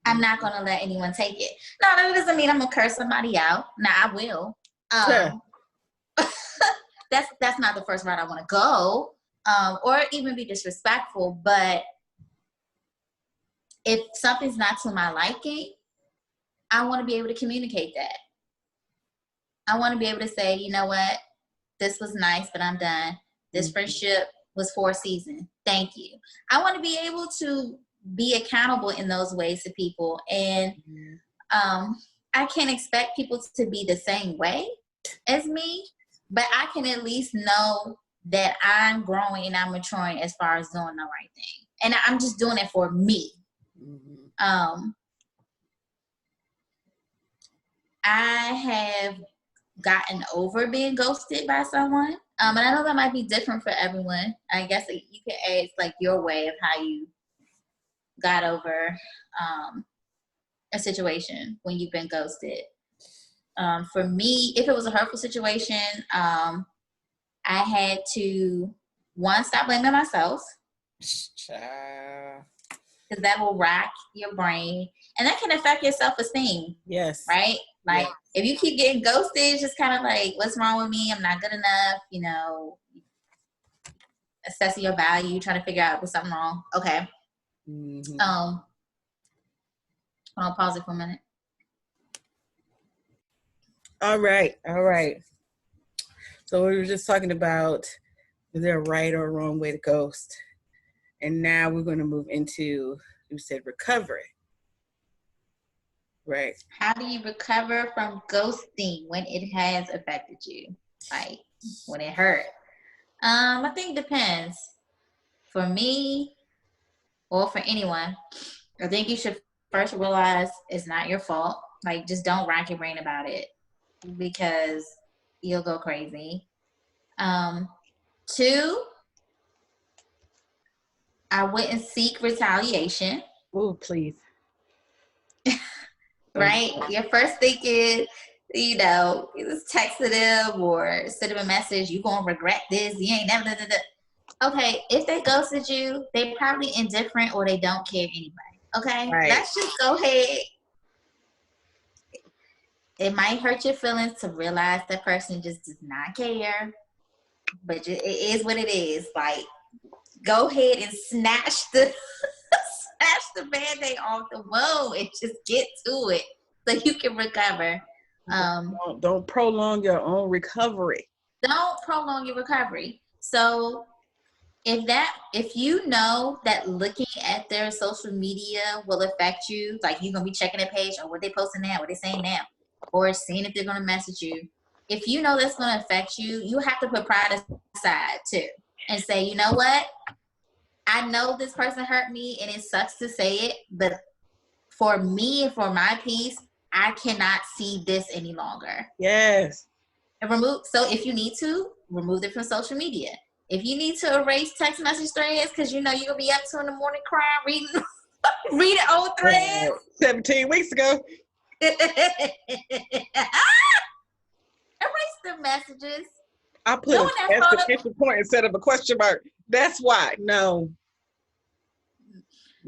I'm not going to let anyone take it. No, that doesn't mean I'm going to curse somebody out. Now, I will. That's not the first route I want to go, or even be disrespectful. But if something's not to my liking, I want to be able to communicate that. I want to be able to say, you know what, this was nice, but I'm done. This friendship was for a season. Thank you. I want to be able to be accountable in those ways to people. And I can't expect people to be the same way as me, but I can at least know that I'm growing and I'm maturing as far as doing the right thing. And I'm just doing it for me. I have gotten over being ghosted by someone. And I know that might be different for everyone. I guess you could ask like your way of how you got over a situation when you've been ghosted. For me, if it was a hurtful situation, I had to, one, stop blaming myself. Because that will rack your brain. And that can affect your self-esteem. Yes. Right? Like, if you keep getting ghosted, it's just kind of like, what's wrong with me? I'm not good enough. You know, assessing your value, trying to figure out what's something wrong. Okay. Hold on, pause it for a minute. All right. So we were just talking about, is there a right or a wrong way to ghost? And now we're going to move into, you said recovery. Right. How do you recover from ghosting when it has affected you? Like when it hurt? I think it depends. For me, or for anyone, I think you should first realize it's not your fault. Like, just don't rack your brain about it because you'll go crazy. 2, I wouldn't seek retaliation. Oh, please. Right? Your first thing is, you just texting them or send them a message. You gonna regret this. You ain't never. Da, da, da. Okay, if they ghosted you, they probably indifferent or they don't care anyway. Okay, Right. let's just go ahead. It might hurt your feelings to realize that person just does not care, but it is what it is. Like, go ahead and snatch the Band-Aid off the wound and just get to it so you can recover. Don't prolong your own recovery. Don't prolong your recovery. So if you know that looking at their social media will affect you, like you're gonna be checking their page or what they posting now, what they saying now, or seeing if they're gonna message you. If you know that's gonna affect you, you have to put pride aside too and say, you know what? I know this person hurt me and it sucks to say it, but for me and for my peace, I cannot see this any longer. Yes. And so if you need to, remove it from social media. If you need to erase text message threads because you know you're going to be up 2 a.m. crying, reading old threads. 17 weeks ago. Erase the messages. I put an exclamation point instead of a question mark. That's why. No.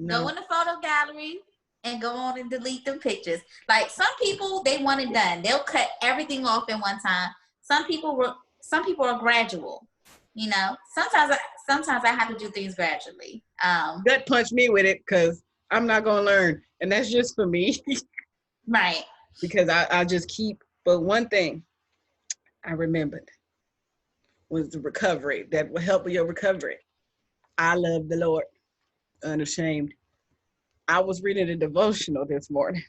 Go in the photo gallery and go on and delete them pictures. Like, some people, they want it done. They'll cut everything off in one time. Some people are gradual. Sometimes I have to do things gradually. Gut punch me with it because I'm not gonna learn, and that's just for me. Right. Because I just keep. But one thing I remembered was the recovery that will help with your recovery. I love the Lord, unashamed. I was reading a devotional this morning,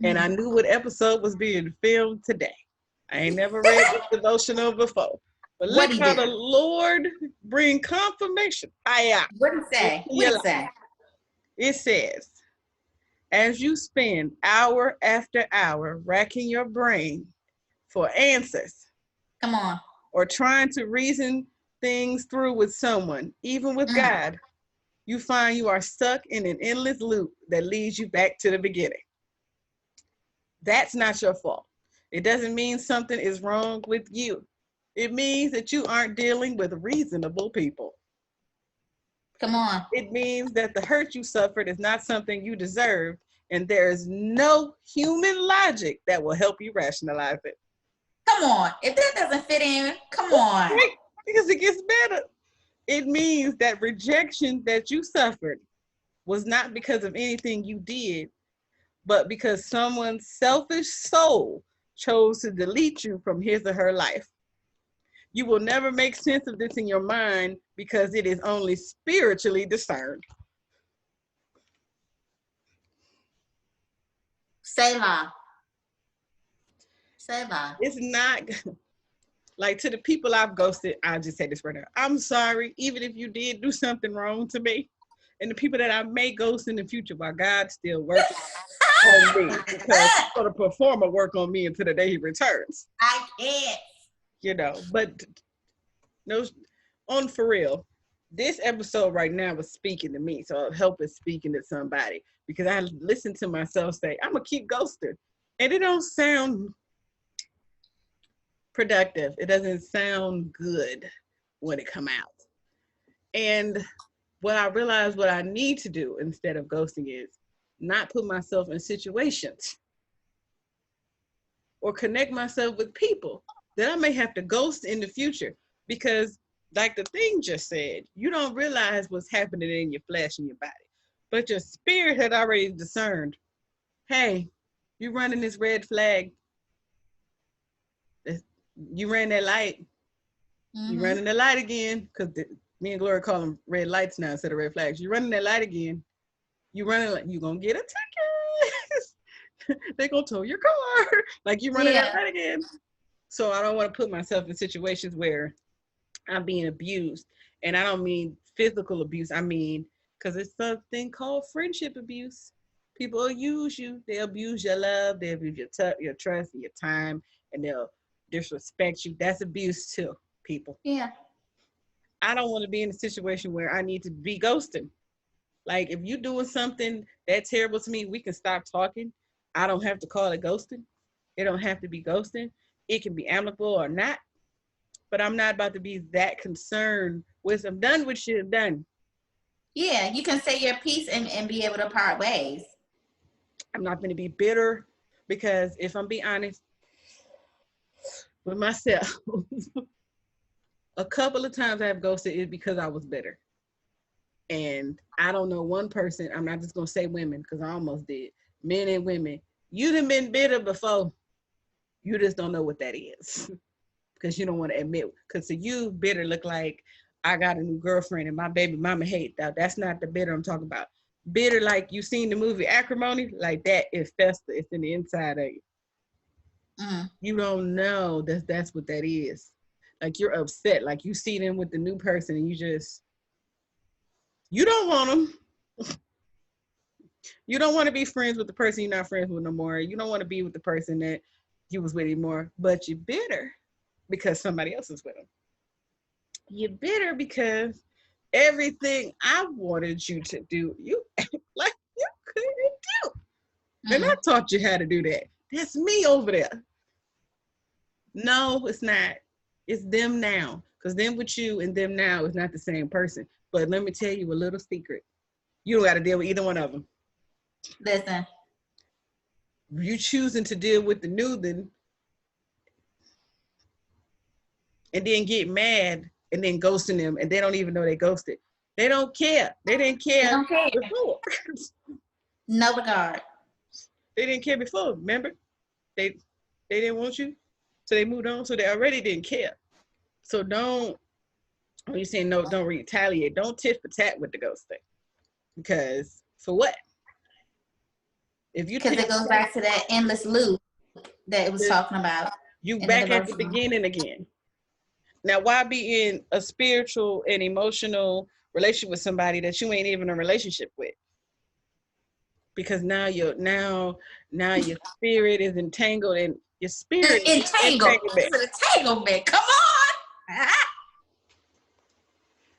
and I knew what episode was being filmed today. I ain't never read this devotional before. But look how the Lord bring confirmation. What did it say? It says, as you spend hour after hour racking your brain for answers. Come on. Or trying to reason things through with someone, even with God, you find you are stuck in an endless loop that leads you back to the beginning. That's not your fault. It doesn't mean something is wrong with you. It means that you aren't dealing with reasonable people. Come on. It means that the hurt you suffered is not something you deserved, and there is no human logic that will help you rationalize it. Come on. If that doesn't fit in, come on. Right, because it gets better. It means that rejection that you suffered was not because of anything you did, but because someone's selfish soul chose to delete you from his or her life. You will never make sense of this in your mind because it is only spiritually discerned. Selah. It's not like, to the people I've ghosted, I'll just say this right now. I'm sorry, even if you did do something wrong to me. And the people that I may ghost in the future while God's still working on me. Because he's going to perform a work on me until the day he returns. I can't. But no, on for real, this episode right now was speaking to me. So help is speaking to somebody. Because I listened to myself say, I'm going to keep ghosting. And it don't sound productive. It doesn't sound good when it come out. And what I realized what I need to do instead of ghosting is not put myself in situations or connect myself with people that I may have to ghost in the future. Because like the thing just said, you don't realize what's happening in your flesh and your body, but your spirit had already discerned, hey, you're running this red flag. You ran that light. You running the light again, because me and Gloria call them red lights now instead of red flags. You running that light again. You gonna get a ticket. They gonna tow your car. Like, you running that light again. So I don't want to put myself in situations where I'm being abused. And I don't mean physical abuse. I mean, because it's something called friendship abuse. People will use you. They'll abuse your love. They'll abuse your trust, your time, and they'll disrespect you. That's abuse too, people. Yeah. I don't want to be in a situation where I need to be ghosted. Like if you doing something that terrible to me, we can stop talking. I don't have to call it ghosting. It don't have to be ghosting. It can be amicable or not. But I'm not about to be that concerned with I'm done with you, done. Yeah, you can say your piece and be able to part ways. I'm not going to be bitter because if I'm being honest with myself, a couple of times I have ghosted is because I was bitter. And I don't know one person, I'm not just going to say women because I almost did. Men and women, you done been bitter before. You just don't know what that is because you don't want to admit. Because to you, bitter look like I got a new girlfriend and my baby mama hate that. That's not the bitter I'm talking about. Bitter like you seen the movie Acrimony, like that is fester. It's in the inside of you. You don't know that's what that is. Like you're upset. Like you see them with the new person and you don't want them. You don't want to be friends with the person you're not friends with no more. You don't want to be with the person that you was with anymore, but you're bitter because somebody else is with them. You're bitter because everything I wanted you to do, you act like you couldn't do. And I taught you how to do that. That's me over there. No, it's not. It's them now. Because them with you and them now is not the same person. But let me tell you a little secret. You don't got to deal with either one of them. Listen. You choosing to deal with the new then and then get mad and then ghosting them and they don't even know they ghosted. They don't care. They didn't care, before. No regard. They didn't care before, remember? They didn't want you, so they moved on, so they already didn't care. So don't, when you saying no, don't retaliate. Don't tit for tat with the ghosting. Because for what? Because it goes back to that endless loop that it was talking about. You back at the beginning again. Now, why be in a spiritual and emotional relationship with somebody that you ain't even in a relationship with? Because now your spirit is entangled and your spirit is entangled. It's an entanglement. Come on.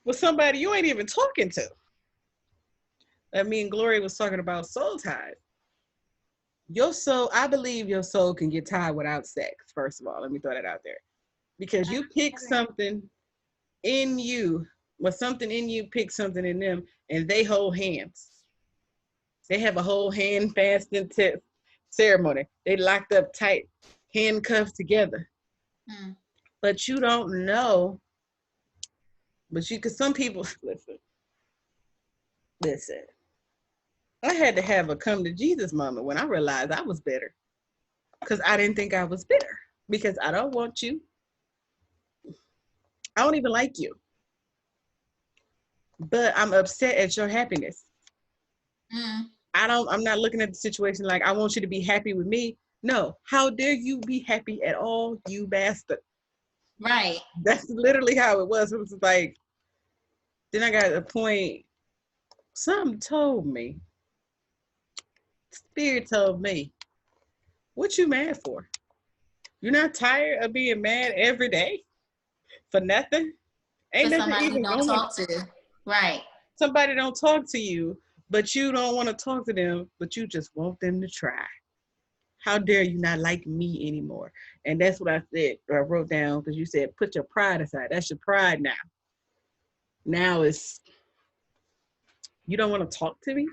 With somebody you ain't even talking to. I mean, Glory was talking about soul ties. Your soul, I believe your soul can get tied without sex, first of all. Let me throw that out there. Because you pick something in you, something in you picks something in them, and they hold hands. They have a whole hand fasting ceremony. They locked up tight, handcuffed together. But you don't know. But because some people, listen. I had to have a come to Jesus moment when I realized I was bitter. Because I didn't think I was bitter. Because I don't want you. I don't even like you. But I'm upset at your happiness. I'm not looking at the situation like I want you to be happy with me. No, how dare you be happy at all, you bastard. Right. That's literally how it was. It was like, then I got a point, something told me, Spirit told me, what you mad for? You're not tired of being mad every day for nothing? Ain't for nothing somebody even you don't talk to. Right. Somebody don't talk to you, but you don't want to talk to them, but you just want them to try. How dare you not like me anymore? And that's what I said, or I wrote down, because you said, put your pride aside. That's your pride now. Now it's, you don't want to talk to me?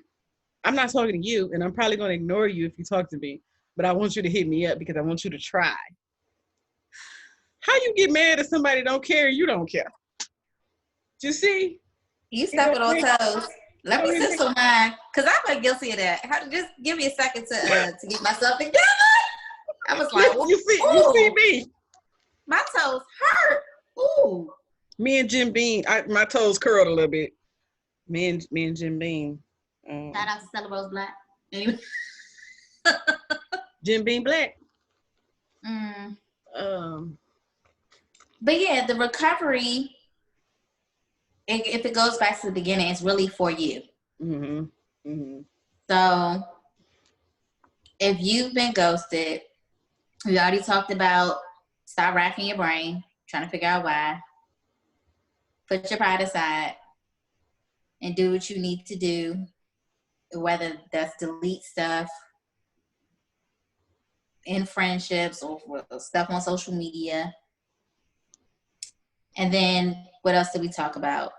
I'm not talking to you, and I'm probably going to ignore you if you talk to me, but I want you to hit me up because I want you to try. How you get mad if somebody don't care and you don't care? You see? You stepping on toes. Let me sit on mine, because I'm guilty of that. Just give me a second to get myself together. I was like, you see me. My toes hurt. Ooh. Me and Jim Beam, my toes curled a little bit. Me and Jim Beam. Shout out to Stella Rose Black. Anyway. Jim Beam Black. But yeah, the recovery, if it goes back to the beginning, it's really for you. So if you've been ghosted, we already talked about stop racking your brain, trying to figure out why. Put your pride aside and do what you need to do, whether that's delete stuff in friendships or stuff on social media. And then what else did we talk about?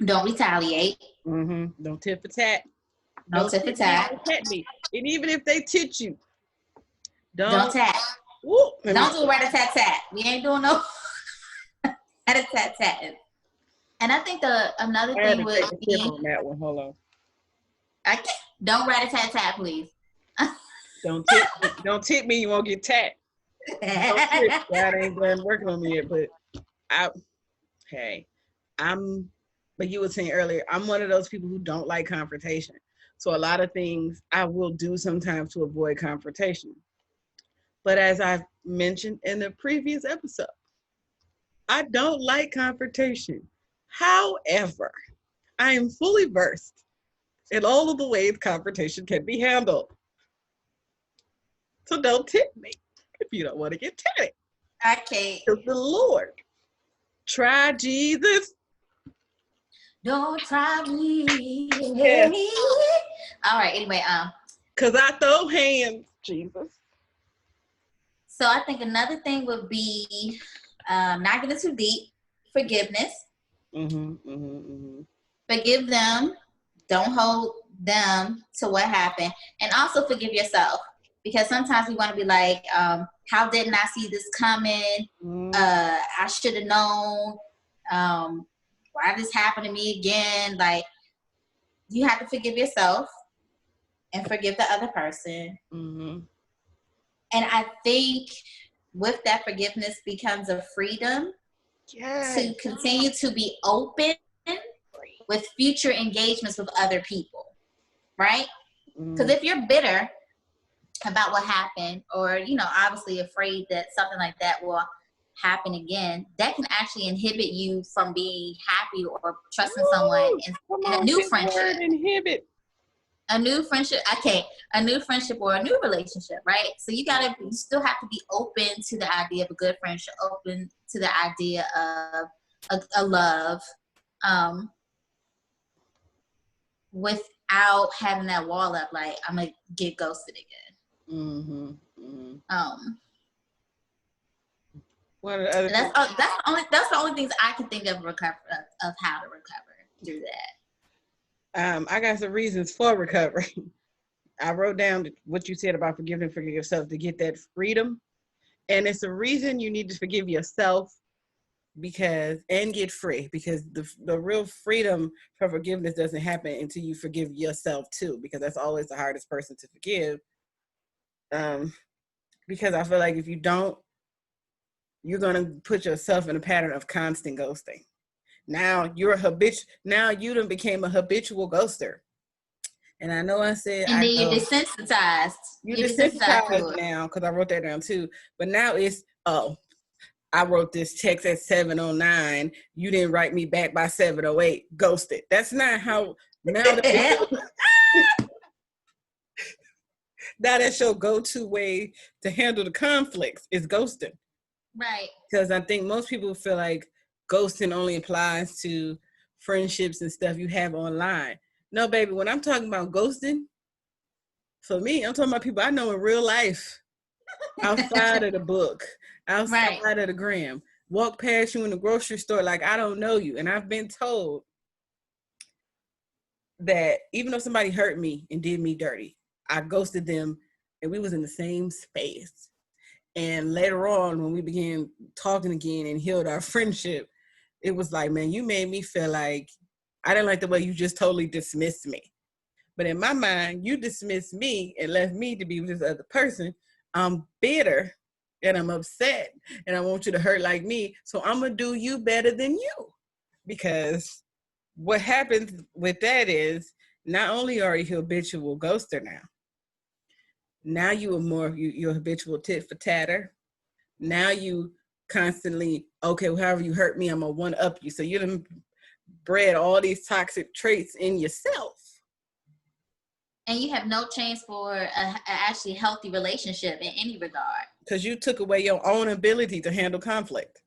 Don't retaliate. Mm-hmm. Don't tit for tat. Don't tit for tat. Don't tat me. And even if they tit you, don't tat. Whoop, don't do rat-a-tat-tat. We ain't doing no rat-a-tat-tat. And I think another thing would be on that one. Hold on. Don't rat-a-tat-tat, please. Don't tip me. You won't get tat. God ain't done working on me yet, but but you were saying earlier, I'm one of those people who don't like confrontation. So a lot of things I will do sometimes to avoid confrontation. But as I've mentioned in the previous episode, I don't like confrontation. However, I am fully versed in all of the ways confrontation can be handled. So don't tip me if you don't want to get tatted. Okay. Because the Lord, try Jesus. Don't try me. Yeah. All right. Anyway, because I throw hands, Jesus. So I think another thing would be not getting too deep. Forgiveness. Forgive them. Don't hold them to what happened, and also forgive yourself, because sometimes we want to be like, how didn't I see this coming? I should have known. Why this happened to me again? Like, you have to forgive yourself and forgive the other person. And I think with that, forgiveness becomes a freedom to continue to be open with future engagements with other people, right? Because if you're bitter about what happened, or, obviously afraid that something like that will happen again, that can actually inhibit you from being happy or trusting someone in a new friendship. A new friendship, a new friendship or a new relationship, right? So you still have to be open to the idea of a good friendship, open to the idea of a love, without having that wall up, like, I'm gonna get ghosted again. One of the other that's the only things I can think of how to recover through that. I got some reasons for recovery. I wrote down what you said about forgive yourself to get that freedom. And it's a reason you need to forgive yourself and get free, because the real freedom for forgiveness doesn't happen until you forgive yourself too, because that's always the hardest person to forgive. Because I feel like if you don't, you're going to put yourself in a pattern of constant ghosting. Now you done became a habitual ghoster. And I know I said, and then you're desensitized. You're desensitized now, because I wrote that down too. But now it's, I wrote this text at 7:09. You didn't write me back by 7:08. Ghosted. That's not how. Now that's your go-to way to handle the conflicts is ghosting. Right. Because I think most people feel like ghosting only applies to friendships and stuff you have online. No, baby, when I'm talking about ghosting, for me, I'm talking about people I know in real life, outside of the book, outside of the gram. Walk past you in the grocery store like I don't know you. And I've been told that even though somebody hurt me and did me dirty, I ghosted them and we was in the same space. And later on, when we began talking again and healed our friendship, it was like, man, you made me feel like I didn't like the way you just totally dismissed me. But in my mind, you dismissed me and left me to be with this other person. I'm bitter and I'm upset and I want you to hurt like me. So I'm going to do you better than you. Because what happens with that is not only are you a habitual ghoster now you are you're a habitual tit for tatter. Now you constantly, okay, well, however you hurt me, I'm going to one up you. So you done bred all these toxic traits in yourself. And you have no chance for a actually healthy relationship in any regard. Because you took away your own ability to handle conflict.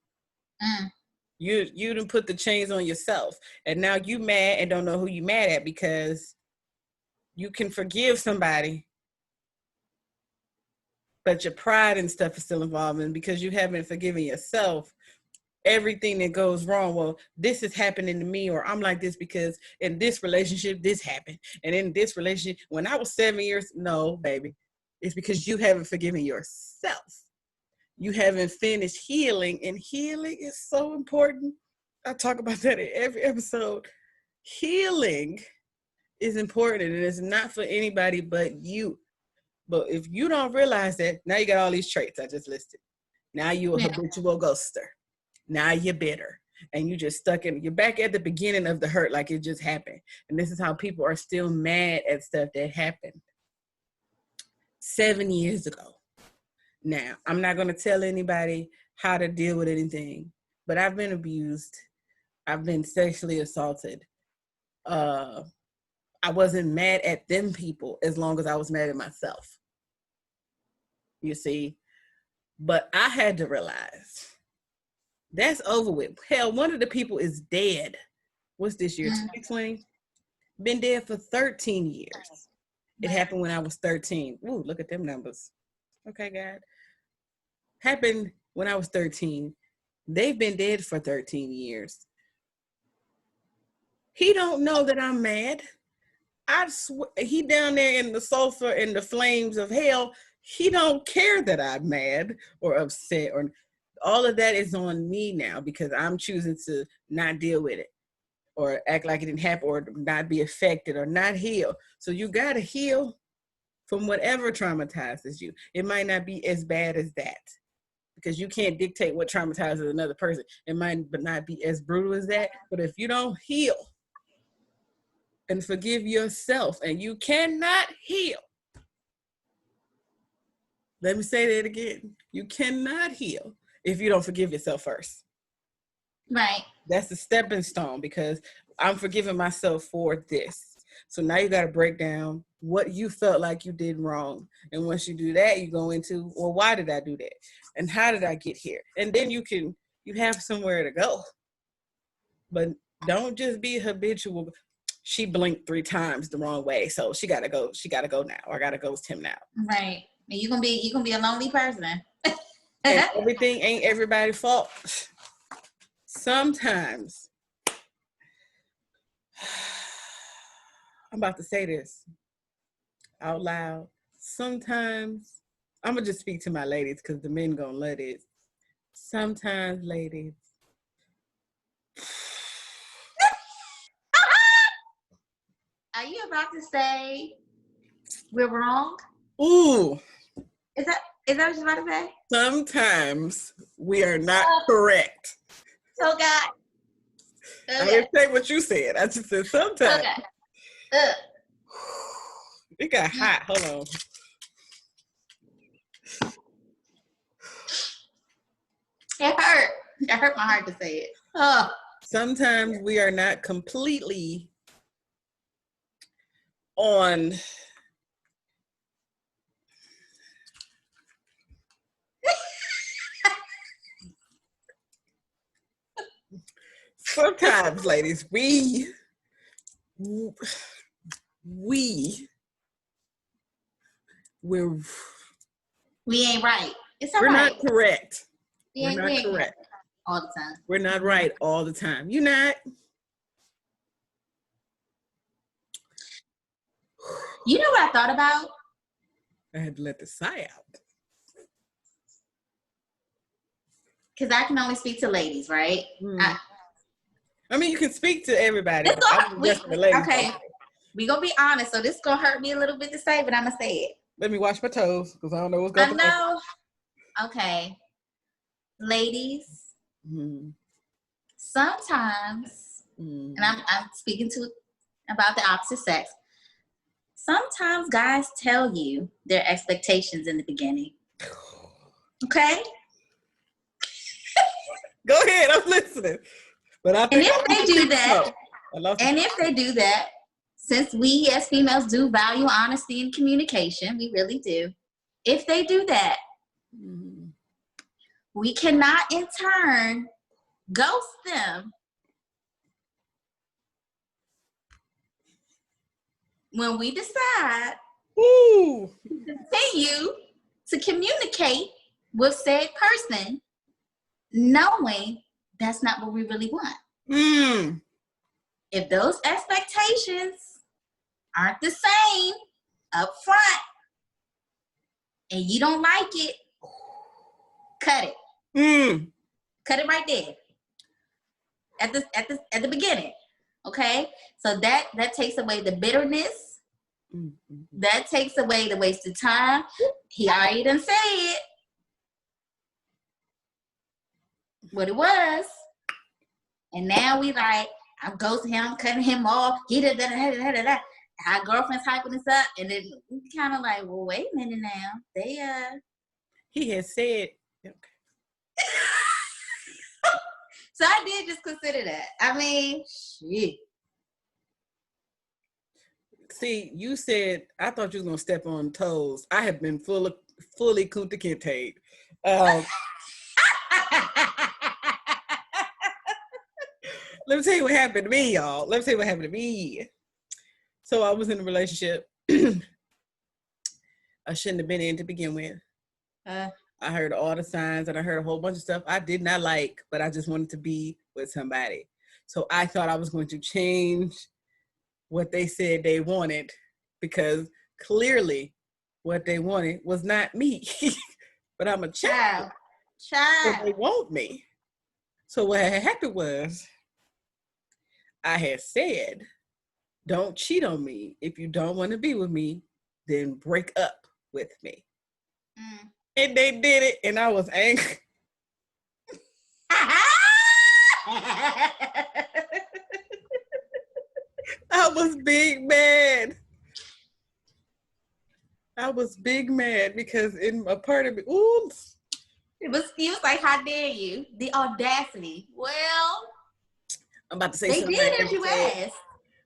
You didn't put the chains on yourself. And now you mad and don't know who you mad at, because you can forgive somebody, but your pride and stuff is still involved. And because you haven't forgiven yourself, everything that goes wrong, well, this is happening to me, or I'm like this because in this relationship this happened, and in this relationship when I was 7 years, no baby, it's because you haven't forgiven yourself. You haven't finished healing, and healing is so important. I talk about that in every episode. Healing is important, and it's not for anybody but you. But if you don't realize that, now you got all these traits I just listed. Now you're a habitual ghoster. Now you're bitter, and you just stuck in, you're back at the beginning of the hurt like it just happened. And this is how people are still mad at stuff that happened 7 years ago. Now, I'm not going to tell anybody how to deal with anything, but I've been abused. I've been sexually assaulted. I wasn't mad at them people as long as I was mad at myself. You see? But I had to realize that's over with. Hell, one of the people is dead. What's this year? 2020? Been dead for 13 years. It happened when I was 13. Ooh, look at them numbers. Okay, God. Happened when I was 13. They've been dead for 13 years. He don't know that I'm mad. I swear, he down there in the sulfur and the flames of hell. He don't care that I'm mad or upset, or all of that is on me now because I'm choosing to not deal with it or act like it didn't happen or not be affected or not heal. So you got to heal from whatever traumatizes you. It might not be as bad as that because you can't dictate what traumatizes another person. It might not be as brutal as that, but if you don't heal and forgive yourself, and you cannot heal. Let me say that again. You cannot heal if you don't forgive yourself first. Right. That's the stepping stone, because I'm forgiving myself for this. So now you got to break down what you felt like you did wrong. And once you do that, you go into, well, why did I do that? And how did I get here? And then you have somewhere to go. But don't just be habitual. She blinked 3 times the wrong way, so she gotta go. She gotta go now, or I gotta ghost him now. Right. And you're gonna be a lonely person. And everything ain't everybody's fault. Sometimes, I'm about to say this out loud. Sometimes, I'm gonna just speak to my ladies because the men gonna love it. Sometimes, ladies, Are you about to say we're wrong? ooh. Is that what you're about to say? Sometimes we are not correct. Oh God. I didn't say what you said. I just said sometimes. Okay. It got hot. Hold on. It hurt. It hurt my heart to say it. Oh. Sometimes we are not completely on sometimes, ladies, we ain't right. It's all we're right. not correct. We're not correct all the time. We're not right all the time. You're not. You know what I thought about? I had to let the sigh out. Because I can only speak to ladies, right? I mean, you can speak to everybody. Okay, we gonna be honest. So this is gonna hurt me a little bit to say, but I'm gonna say it. Let me wash my toes because I don't know what's going on. I know. Okay, ladies. Sometimes, and I'm speaking about the opposite sex. Sometimes guys tell you their expectations in the beginning. Okay? Go ahead, I'm listening. But I think if they do that, since we as females do value honesty and communication, we really do. If they do that, we cannot in turn ghost them when we decide to continue to communicate with said person, knowing that's not what we really want. If those expectations aren't the same up front and you don't like it, cut it. Cut it right there at the beginning. Okay? So that takes away the bitterness. That takes away the wasted time. He already done said what it was. And now we like, I'm ghosting him, I'm cutting him off. Our girlfriend's hyping us up. And then we kind of like, well, wait a minute now. He has said, okay. So I did just consider that. I mean, shit. See, you said, I thought you was going to step on toes. I have been fully Kunta Kinte. Let me tell you what happened to me, y'all. Let me tell you what happened to me. So I was in a relationship I shouldn't have been in to begin with. I heard all the signs and I heard a whole bunch of stuff I did not like, but I just wanted to be with somebody. So I thought I was going to change what they said they wanted, because clearly what they wanted was not me. But I'm a child. So they want me. So what had happened was, I had said, don't cheat on me. If you don't want to be with me, then break up with me. And they did it, and I was angry. I was big mad. Because in a part of me, oops. It was like, how dare you? The audacity. Well, I'm about to say they something. They did as you asked.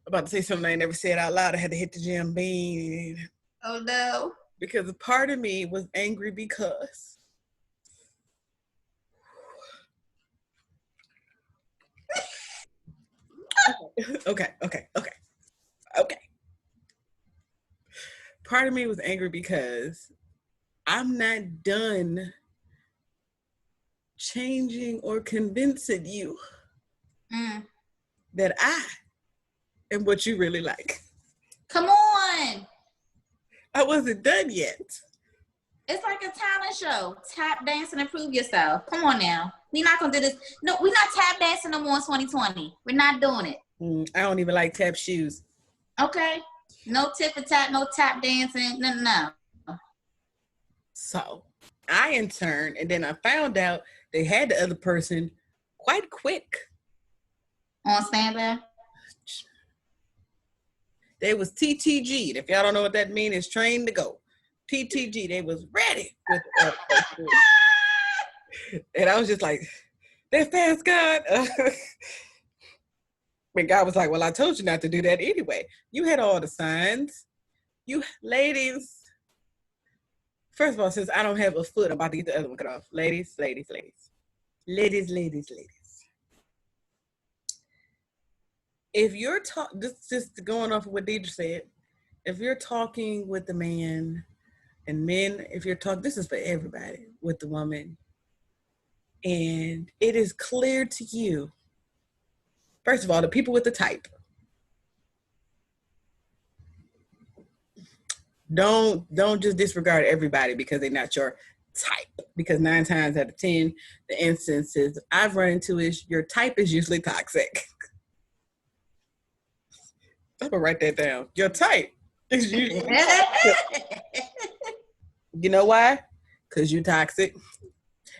I'm about to say something I never said out loud. I had to hit the gym bean. Oh no. Because a part of me was angry because okay. Part of me was angry because I'm not done changing or convincing you that I am what you really like. Come on. I wasn't done yet. It's like a talent show. Tap dancing and prove yourself. Come on now. We're not going to do this. No, we're not tap dancing no more in 2020. We're not doing it. I don't even like tap shoes. Okay. No tip for tap, no tap dancing. No. So I in turn, and then I found out they had the other person quite quick. On standby? They was TTG. If y'all don't know what that means, it's trained to go. TTG, they was ready with the and I was just like, that fast, God. And God was like, well, I told you not to do that anyway. You had all the signs. You ladies. First of all, since I don't have a foot, I'm about to get the other one cut off. Ladies. If you're just going off of what Deidra said, if you're talking with the man, and men, if you're talking, this is for everybody, with the woman, and it is clear to you, first of all, the people with the type, don't just disregard everybody because they're not your type, because 9 times out of 10, the instances I've run into is your type is usually toxic. I'm gonna write that down. Your type is usually toxic. You know why? Because you toxic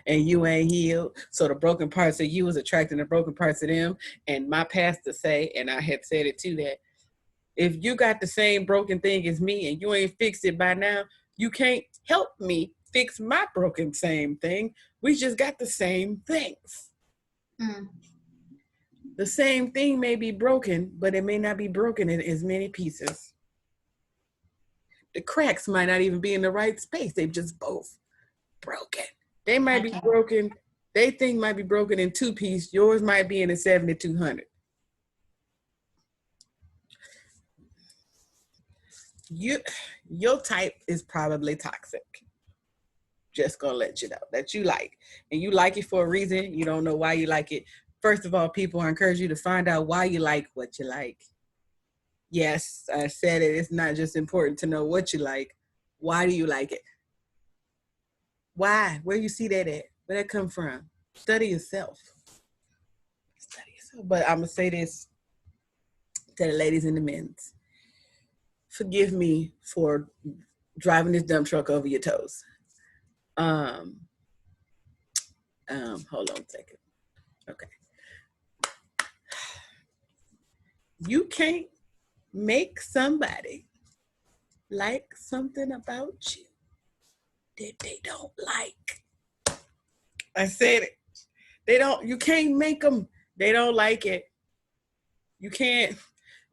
and you ain't healed. So the broken parts of you is attracting the broken parts of them. And my pastor say, and I had said it too, that if you got the same broken thing as me and you ain't fixed it by now, you can't help me fix my broken same thing. We just got the same things. The same thing may be broken, but it may not be broken in as many pieces. The cracks might not even be in the right space. They've just both broken. They might be broken. They think might be broken in 2-piece. Yours might be in a 7200. Your type is probably toxic. Just gonna let you know that you like, and you like it for a reason. You don't know why you like it. First of all, people, I encourage you to find out why you like what you like. Yes, I said it. It's not just important to know what you like. Why do you like it? Why? Where you see that at? Where that come from? Study yourself. Study yourself. But I'm gonna say this to the ladies and the men. Forgive me for driving this dump truck over your toes. Hold on a second. Okay. You can't make somebody like something about you that they don't like. I said it. You can't make them. They don't like it. You can't.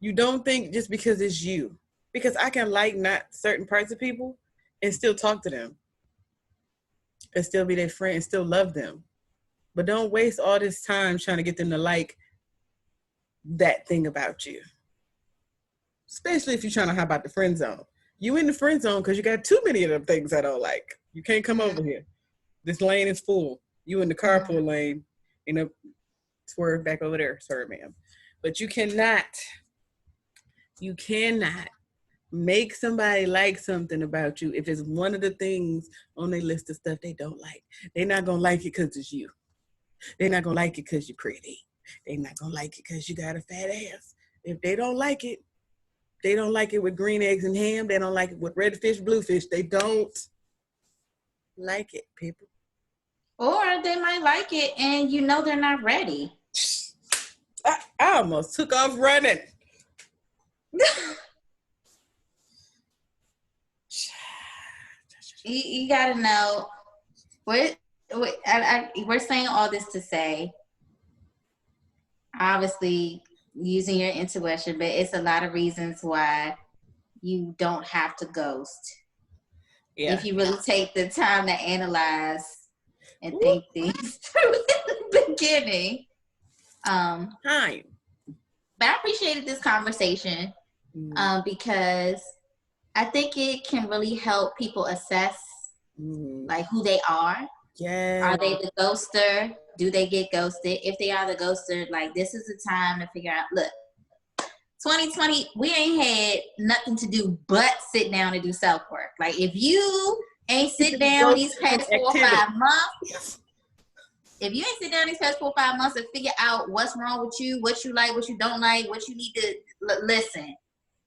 You don't think just because it's you. Because I can like not certain parts of people and still talk to them. And still be their friend and still love them. But don't waste all this time trying to get them to like that thing about you. Especially if you're trying to hop out the friend zone. You in the friend zone because you got too many of them things I don't like. You can't come over here. This lane is full. You in the carpool lane. Swerve back over there. Sorry, ma'am. But you cannot make somebody like something about you if it's one of the things on their list of stuff they don't like. They're not going to like it because it's you. They're not going to like it because you're pretty. They're not going to like it because you got a fat ass. If they don't like it, they don't like it with green eggs and ham. They don't like it with red fish, blue fish. They don't like it, people. Or they might like it and you know they're not ready. I almost took off running. You gotta know. We're saying all this to say, obviously, using your intuition, but it's a lot of reasons why you don't have to ghost. Yeah. If you really take the time to analyze and think things through in the beginning. Time. But I appreciated this conversation because I think it can really help people assess like who they are. Yeah. Are they the ghoster? Do they get ghosted? If they are the ghoster, like this is the time to figure out, look, 2020, we ain't had nothing to do but sit down and do self-work. Like if you ain't sit down these past 4 or 5 months, if you ain't sit down these past 4 or 5 months and figure out what's wrong with you, what you like, what you don't like, what you need to listen,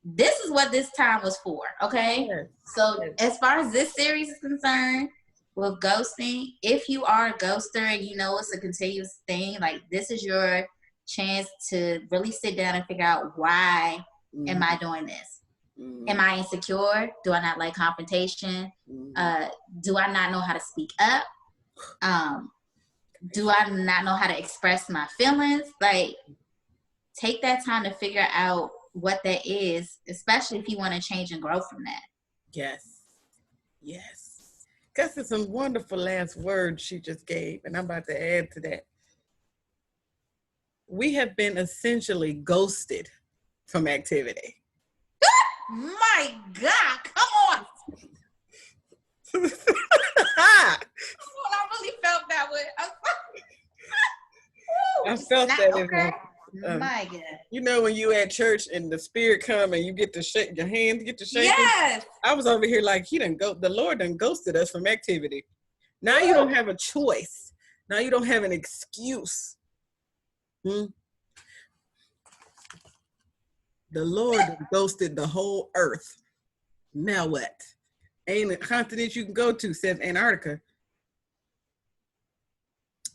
this is what this time was for, okay? Yes. So as far as this series is concerned, with ghosting, if you are a ghoster and you know it's a continuous thing, like this is your chance to really sit down and figure out why am I doing this? Am I insecure? Do I not like confrontation? Do I not know how to speak up? Do I not know how to express my feelings? Like, take that time to figure out what that is, especially if you want to change and grow from that. Yes. Yes. Because it's some wonderful last words she just gave, and I'm about to add to that. We have been essentially ghosted from activity. My God, come on. I really felt that way. I felt that. Okay. My God. You know when you at church and the spirit come and you get to shake your hands, get to shaking? Yes. I was over here like the Lord done ghosted us from activity. Now you don't have a choice. Now you don't have an excuse. The Lord ghosted the whole earth. Now what? Ain't a continent you can go to except Antarctica.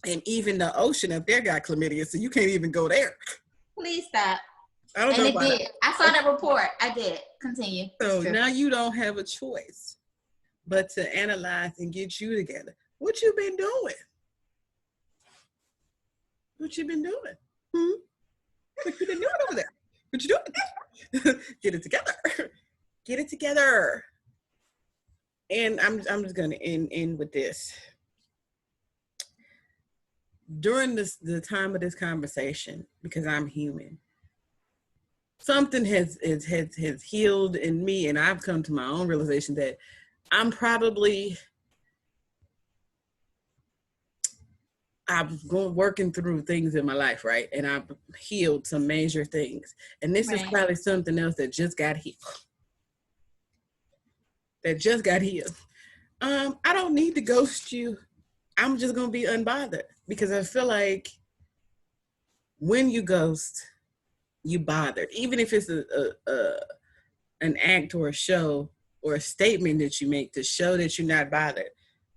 And even the ocean up there got chlamydia, so you can't even go there. Please stop. I don't know it did. I saw that report. I did. Continue. So now you don't have a choice but to analyze and get you together. What you been doing? What you been doing? What you doing over there? What you doing? Get it together. Get it together. And I'm just gonna end with this. During the time of this conversation, because I'm human, something has healed in me, and I've come to my own realization that I'm working through things in my life, right? And I've healed some major things. And this is probably something else that just got healed. I don't need to ghost you. I'm just going to be unbothered because I feel like when you ghost, you bothered. Even if it's an act or a show or a statement that you make to show that you're not bothered,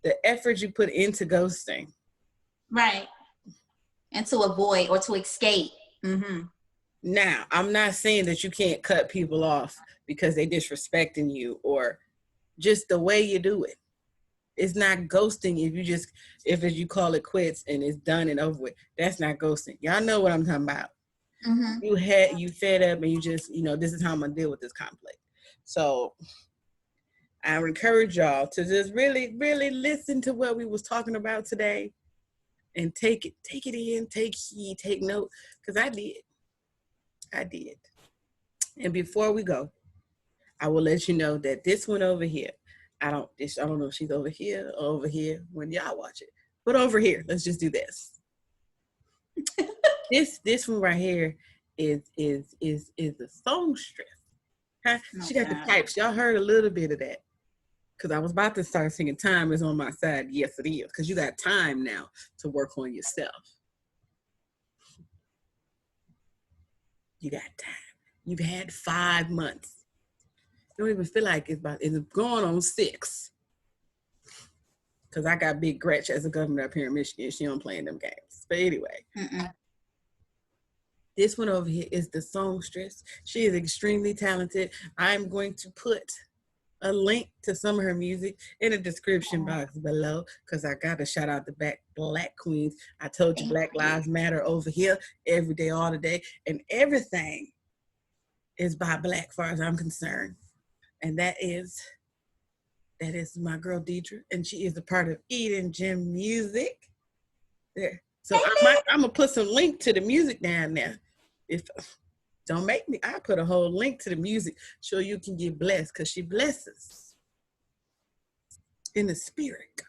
the effort you put into ghosting. Right. And to avoid or to escape. Mm-hmm. Now, I'm not saying that you can't cut people off because they disrespecting you or just the way you do it. It's not ghosting if you call it quits and it's done and over with. That's not ghosting. Y'all know what I'm talking about. Mm-hmm. You fed up and you just, this is how I'm gonna deal with this conflict. So I encourage y'all to just really, really listen to what we was talking about today and take it in, take heed, take note, because I did. And before we go, I will let you know that this one over here, I don't know if she's over here or over here when y'all watch it, but over here, let's just do this. This one right here is the songstress. Huh? She got the pipes. Y'all heard a little bit of that. Because I was about to start singing Time Is On My Side. Yes, it is. Because you got time now to work on yourself. You got time. You've had 5 months. You don't even feel like it's going on 6. Because I got Big Gretch as a governor up here in Michigan. She don't play in them games. But anyway. This one over here is the songstress. She is extremely talented. I'm going to put a link to some of her music in the description box below because I got to shout out the Black queens. I told you Black Lives Matter over here every day, all the day. And everything is by Black as far as I'm concerned. And that is my girl Deidra. And she is a part of Eden Gym Music. There. So I'm going to put some link to the music down there. Don't make me. I put a whole link to the music so you can get blessed because she blesses in the spirit.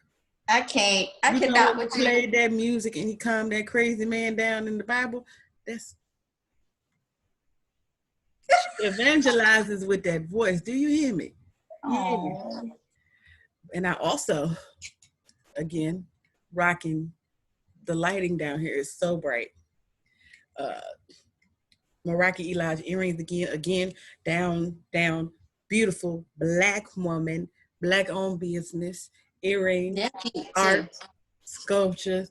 I cannot with you. Played that music and he calmed that crazy man down in the Bible. She evangelizes with that voice. Do you hear me? Yeah. And I also, again, rocking the lighting down here is so bright. Meraki Elijah earrings again, down, beautiful Black woman, Black owned business, earrings, art, sculptures,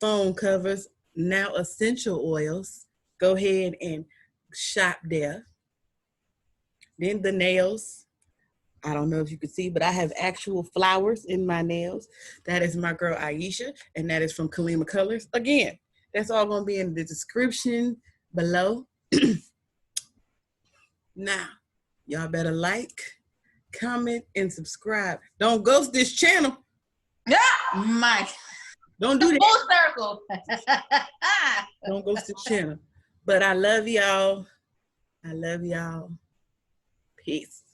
phone covers, now essential oils. Go ahead and shop there. Then the nails. I don't know if you can see, but I have actual flowers in my nails. That is my girl Aisha, and that is from Kalima Colors. Again, that's all going to be in the description below. Now, y'all better like, comment, and subscribe. Don't ghost this channel. Yeah, Mike. Don't do that. Full circle. Don't ghost this channel. But I love y'all. Peace.